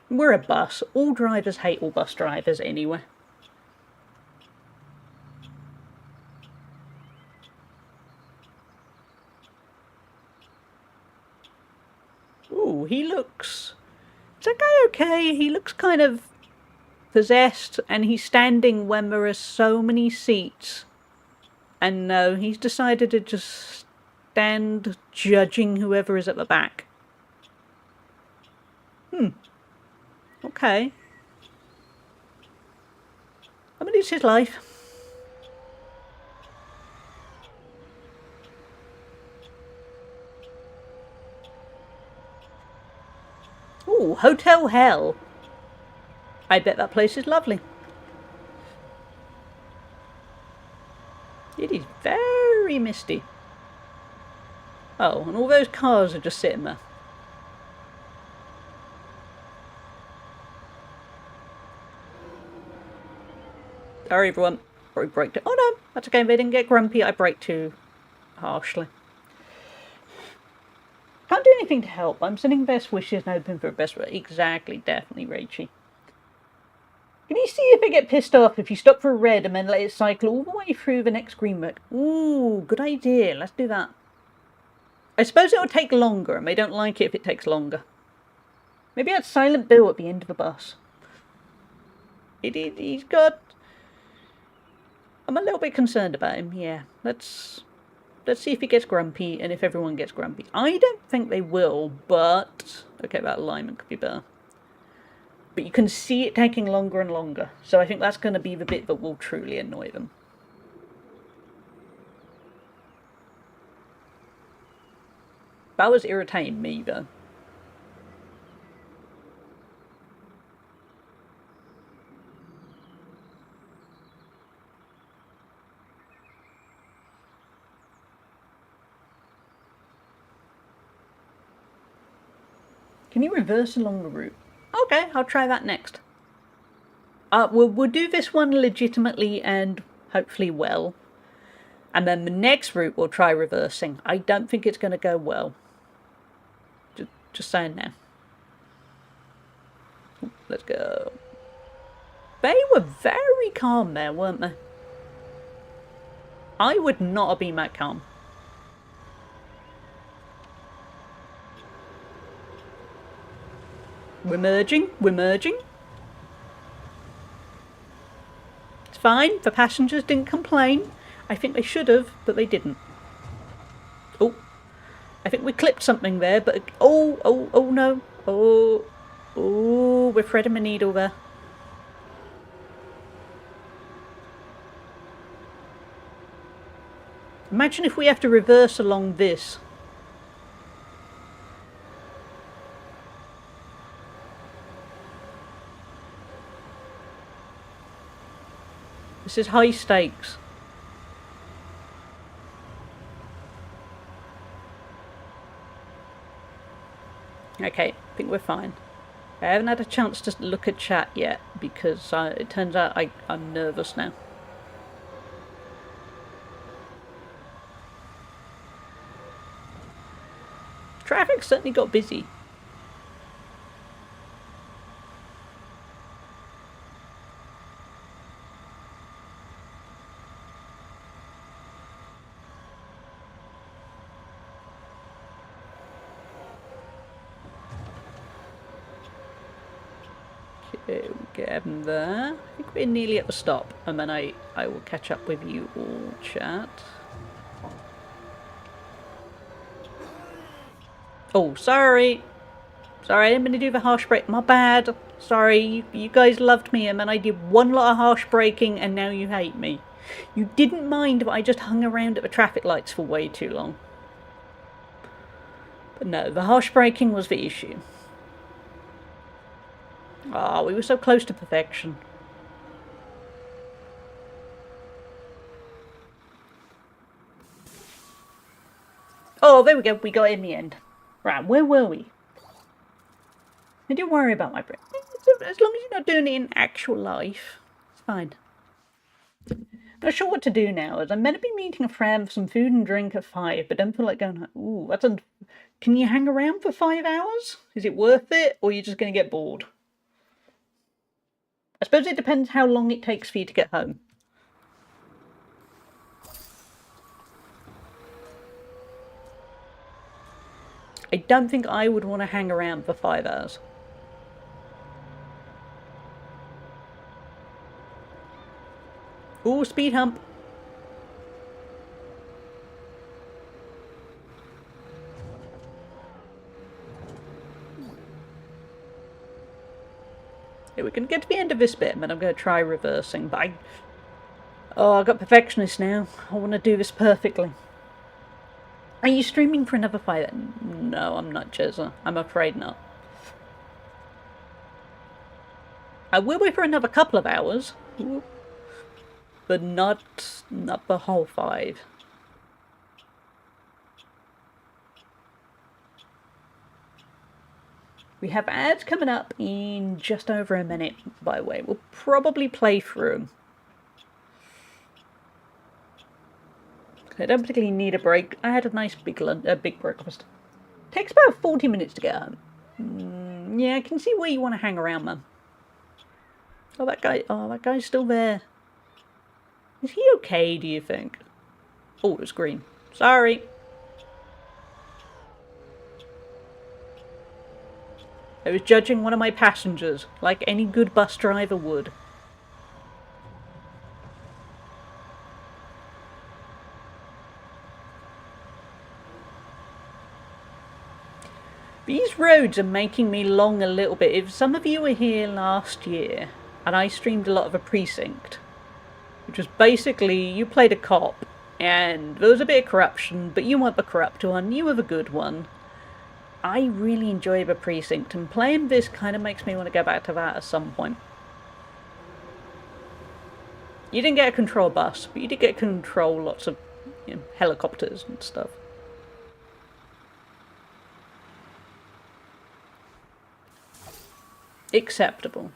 We're a bus. All drivers hate all bus drivers anyway. Ooh, he looks... Is that guy okay? He looks kind of possessed, and he's standing when there are so many seats. And no, he's decided to just stand judging whoever is at the back. Okay. I mean, it's his life. Ooh, Hotel Hell. I bet that place is lovely. It is very misty. Oh, and all those cars are just sitting there. Sorry everyone, probably braked it. Oh no, that's okay, they didn't get grumpy, I braked too harshly. Can't can't do anything to help. I'm sending best wishes and hoping for a best... Exactly, definitely, Rachie. Can you see if I get pissed off if you stop for a red and then let it cycle all the way through the next green work? Ooh, good idea. Let's do that. I suppose it will take longer, and they don't like it if it takes longer. Maybe add Silent Bill at the end of the bus. He's got... I'm a little bit concerned about him, yeah. Let's see if he gets grumpy and if everyone gets grumpy. I don't think they will, but... Okay, that alignment could be better. But you can see it taking longer and longer. So I think that's going to be the bit that will truly annoy them. That was irritating me, though. Can you reverse along the route? Okay, I'll try that next. We'll do this one legitimately and hopefully well. And then the next route we'll try reversing. I don't think it's going to go well. Just saying now. Let's go. They were very calm there, weren't they? I would not have been that calm. We're merging. It's fine. The passengers didn't complain. I think they should have, but they didn't. Oh. I think we clipped something there, but... Oh no. Oh, we're threading the needle there. Imagine if we have to reverse along this. This is high stakes. Okay, I think we're fine. I haven't had a chance to look at chat yet because it turns out I'm nervous now. Traffic certainly got busy. Okay, we'll get him there. I think we're nearly at the stop, and then I will catch up with you all, chat. Oh, sorry. Sorry, I didn't mean to do the harsh break. My bad. Sorry, you guys loved me, and then I did one lot of harsh braking, and now you hate me. You didn't mind that I just hung around at the traffic lights for way too long. But no, the harsh braking was the issue. Oh, we were so close to perfection. Oh, there we go. We got it in the end. Right, where were we? And don't worry about my brain. As long as you're not doing it in actual life, it's fine. Not sure what to do now, as I'm meant to be meeting a friend for some food and drink at 5, but don't feel like going home. Ooh, that's Can you hang around for 5 hours? Is it worth it, or are you just going to get bored? I suppose it depends how long it takes for you to get home. I don't think I would want to hang around for 5 hours. Ooh, speed hump. Okay, we can get to the end of this bit, and then I'm going to try reversing, but I've got perfectionist now. I want to do this perfectly. Are you streaming for another 5? No, I'm not, Jezza. I'm afraid not. I will be for another couple of hours, but not the whole 5. We have ads coming up in just over a minute, by the way. We'll probably play through them. I don't particularly need a break. I had a nice big breakfast. Takes about 40 minutes to get home. Yeah, I can see where you want to hang around, man. Oh, that guy's still there. Is he okay, do you think? Oh, it's green. Sorry. I was judging one of my passengers, like any good bus driver would. These roads are making me long a little bit. If some of you were here last year, and I streamed a lot of A Precinct, which was basically, you played a cop, and there was a bit of corruption, but you weren't the corrupt one, you were the good one. I really enjoy The Precinct, and playing this kind of makes me want to go back to that at some point. You didn't get a control bus, but you did get control lots of helicopters and stuff. Acceptable.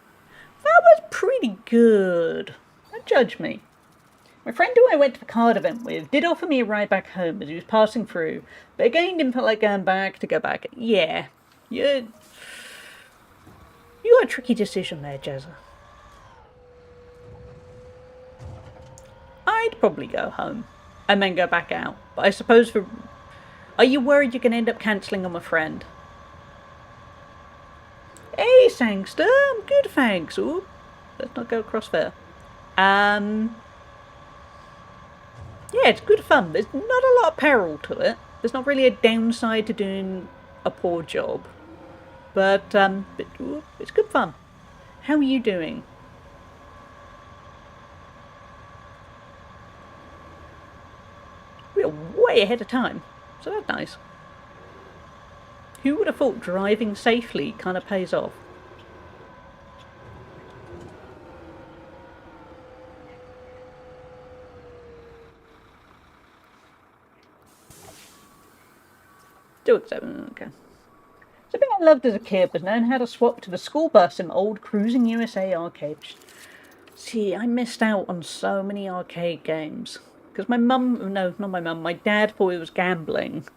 That was pretty good. Don't judge me. My friend who I went to the card event with did offer me a ride back home as he was passing through, but again didn't feel like going back to go back. Yeah, you got a tricky decision there, Jezza. I'd probably go home and then go back out, but I suppose for... Are you worried you're going to end up cancelling on my friend? Hey, Sangster, I'm good, thanks. Ooh, let's not go across there. Yeah, it's good fun. There's not a lot of peril to it. There's not really a downside to doing a poor job. But it's good fun. How are you doing? We're way ahead of time, so that's nice. Who would have thought driving safely kind of pays off? Still accepting, okay. Something I loved as a kid was knowing how to swap to the school bus in old Cruising USA arcades. See, I missed out on so many arcade games. Because my mum, no, not my mum, my dad thought it was gambling.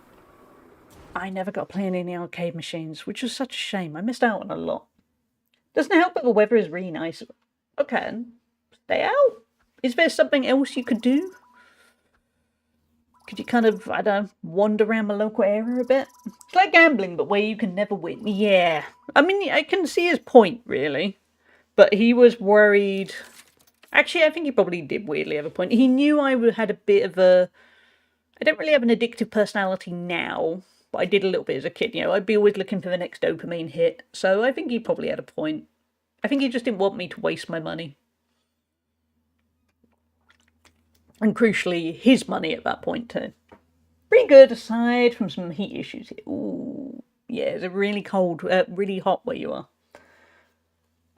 I never got to play any arcade machines, which was such a shame. I missed out on a lot. Doesn't help that the weather is really nice. Okay, stay out? Is there something else you could do? Could you kind of, I don't know, wander around the local area a bit? It's like gambling, but where you can never win. Yeah. I mean, I can see his point, really. But he was worried... Actually, I think he probably did weirdly have a point. He knew I had a bit of a... I don't really have an addictive personality now, but I did a little bit as a kid. You know, I'd be always looking for the next dopamine hit. So I think he probably had a point. I think he just didn't want me to waste my money. And crucially, his money at that point too. Pretty good, aside from some heat issues here. Ooh, yeah, it's a really cold, really hot where you are.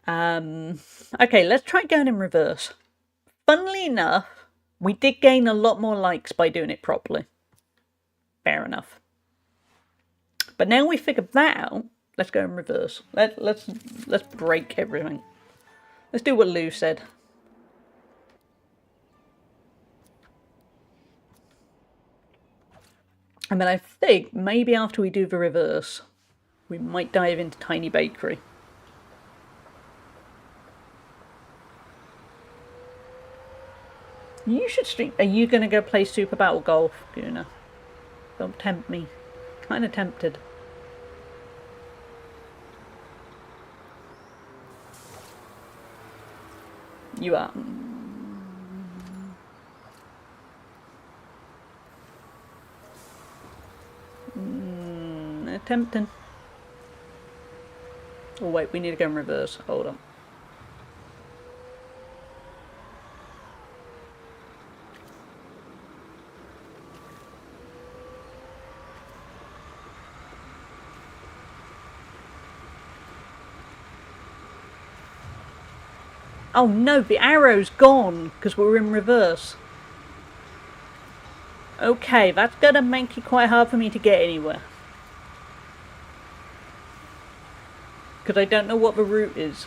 Okay, let's try going in reverse. Funnily enough, we did gain a lot more likes by doing it properly. Fair enough. But now we figured that out, let's go in reverse. Let's break everything. Let's do what Lou said. And then I think maybe after we do the reverse, we might dive into Tiny Bakery. You should stream. Are you going to go play Super Battle Golf, Guna? Don't tempt me. Kind of tempted. You are. Tempting. Oh wait, we need to go in reverse. Hold on. Oh no, the arrow's gone because we're in reverse. Okay, that's gonna make it quite hard for me to get anywhere. Because I don't know what the route is.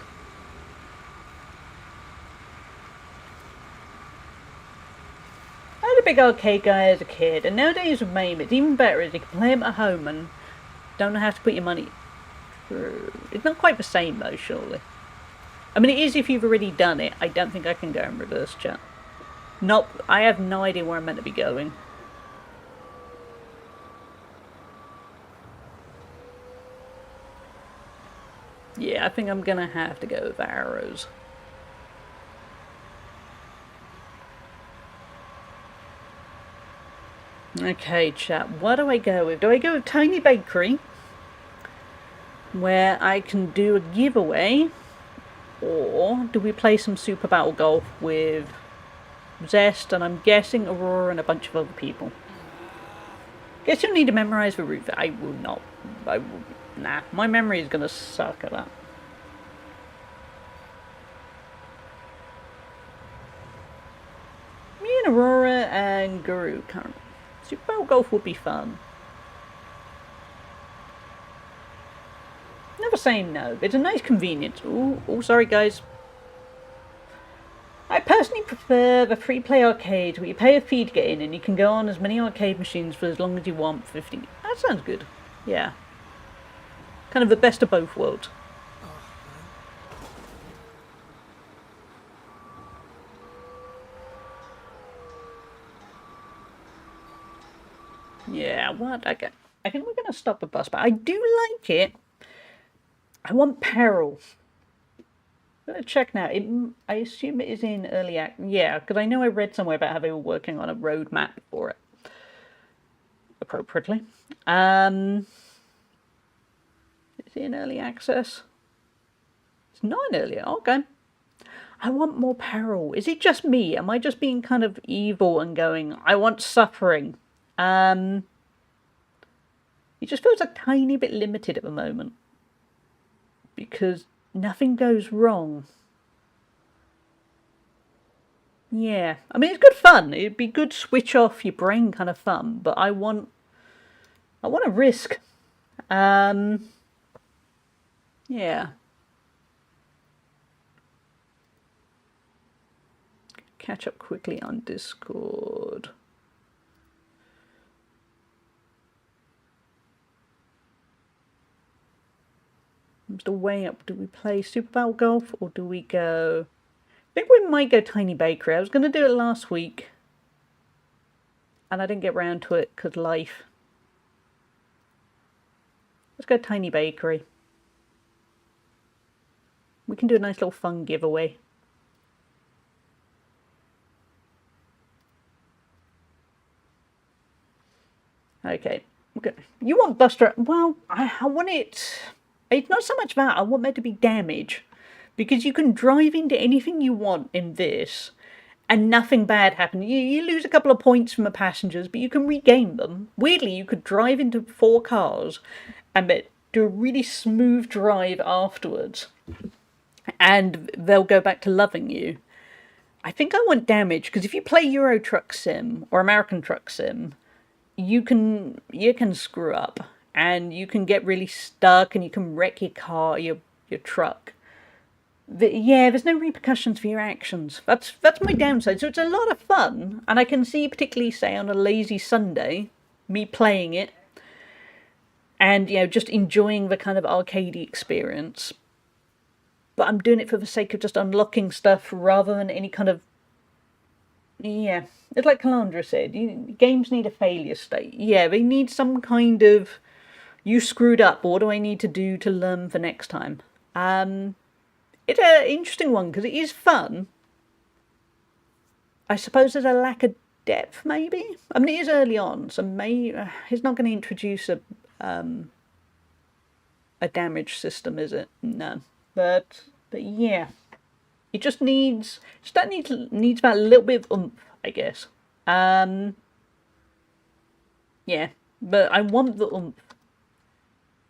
I was a big arcade guy as a kid, and nowadays with MAME it's even better as you can play them at home and Don't have to put your money through. It's not quite the same though, surely. I mean, it is if you've already done it. I don't think I can go in reverse, chat. Nope, I have no idea where I'm meant to be going. Yeah, I think I'm gonna have to go with arrows. Okay, chat, what do I go with? Do I go with Tiny Bakery, where I can do a giveaway, or do we play some Super Battle Golf with Zest, and I'm guessing Aurora and a bunch of other people? Guess you'll need to memorize the route. I will not. Nah, my memory is gonna suck at that. Me and Aurora and Guru currently. Super Battle Golf would be fun. Never saying no. It's a nice convenience. Oh, sorry guys. I personally prefer the free-play arcade where you pay a fee to get in and you can go on as many arcade machines for as long as you want. 50. That sounds good. Yeah. Kind of the best of both worlds. Yeah, what? I think we're going to stop the bus, but I do like it. I want Peril. I'm going to check now. I assume it is in early act. Yeah, because I know I read somewhere about how they were working on a roadmap for it. Appropriately. Is it in early access? It's not in early. Okay. I want more Peril. Is it just me? Am I just being kind of evil and going, I want suffering? It just feels a tiny bit limited at the moment. Because nothing goes wrong. Yeah. I mean, it's good fun. It'd be good switch off your brain kind of fun. But I want a risk. Yeah. Catch up quickly on Discord. I'm still weighing up. Do we play Super Battle Golf or do we go... I think we might go Tiny Bakery. I was going to do it last week. And I didn't get round to it because life. Let's go Tiny Bakery. We can do a nice little fun giveaway. Okay. You want Buster... Well, I want it... It's not so much that. I want there to be damage. Because you can drive into anything you want in this. And nothing bad happens. You lose a couple of points from the passengers. But you can regain them. Weirdly, you could drive into 4 cars. And do a really smooth drive afterwards. And they'll go back to loving you. I think I want damage. Because if you play Euro Truck Sim. Or American Truck Sim. You can screw up. And you can get really stuck and you can wreck your car, your truck. Yeah, there's no repercussions for your actions. That's my downside. So it's a lot of fun. And I can see, particularly, say, on a lazy Sunday, me playing it. And, just enjoying the kind of arcadey experience. But I'm doing it for the sake of just unlocking stuff rather than any kind of... Yeah, it's like Calandra said. Games need a failure state. Yeah, they need some kind of... You screwed up. What do I need to do to learn for next time? It's an interesting one because it is fun. I suppose there's a lack of depth, maybe. I mean, it is early on, so it's not going to introduce a damage system, is it? No, but yeah, it just needs about a little bit of oomph, I guess. Yeah, but I want the oomph.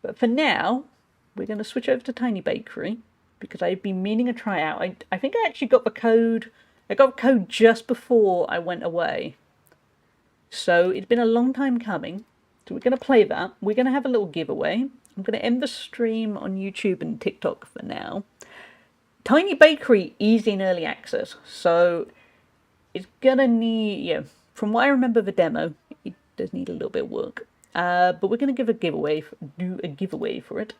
But for now, we're going to switch over to Tiny Bakery because I've been meaning to try out. I think I actually got the code. I got the code just before I went away. So it's been a long time coming. So we're going to play that. We're going to have a little giveaway. I'm going to end the stream on YouTube and TikTok for now. Tiny Bakery is in early access. So it's going to need, from what I remember of the demo, it does need a little bit of work. But we're going to do a giveaway for it.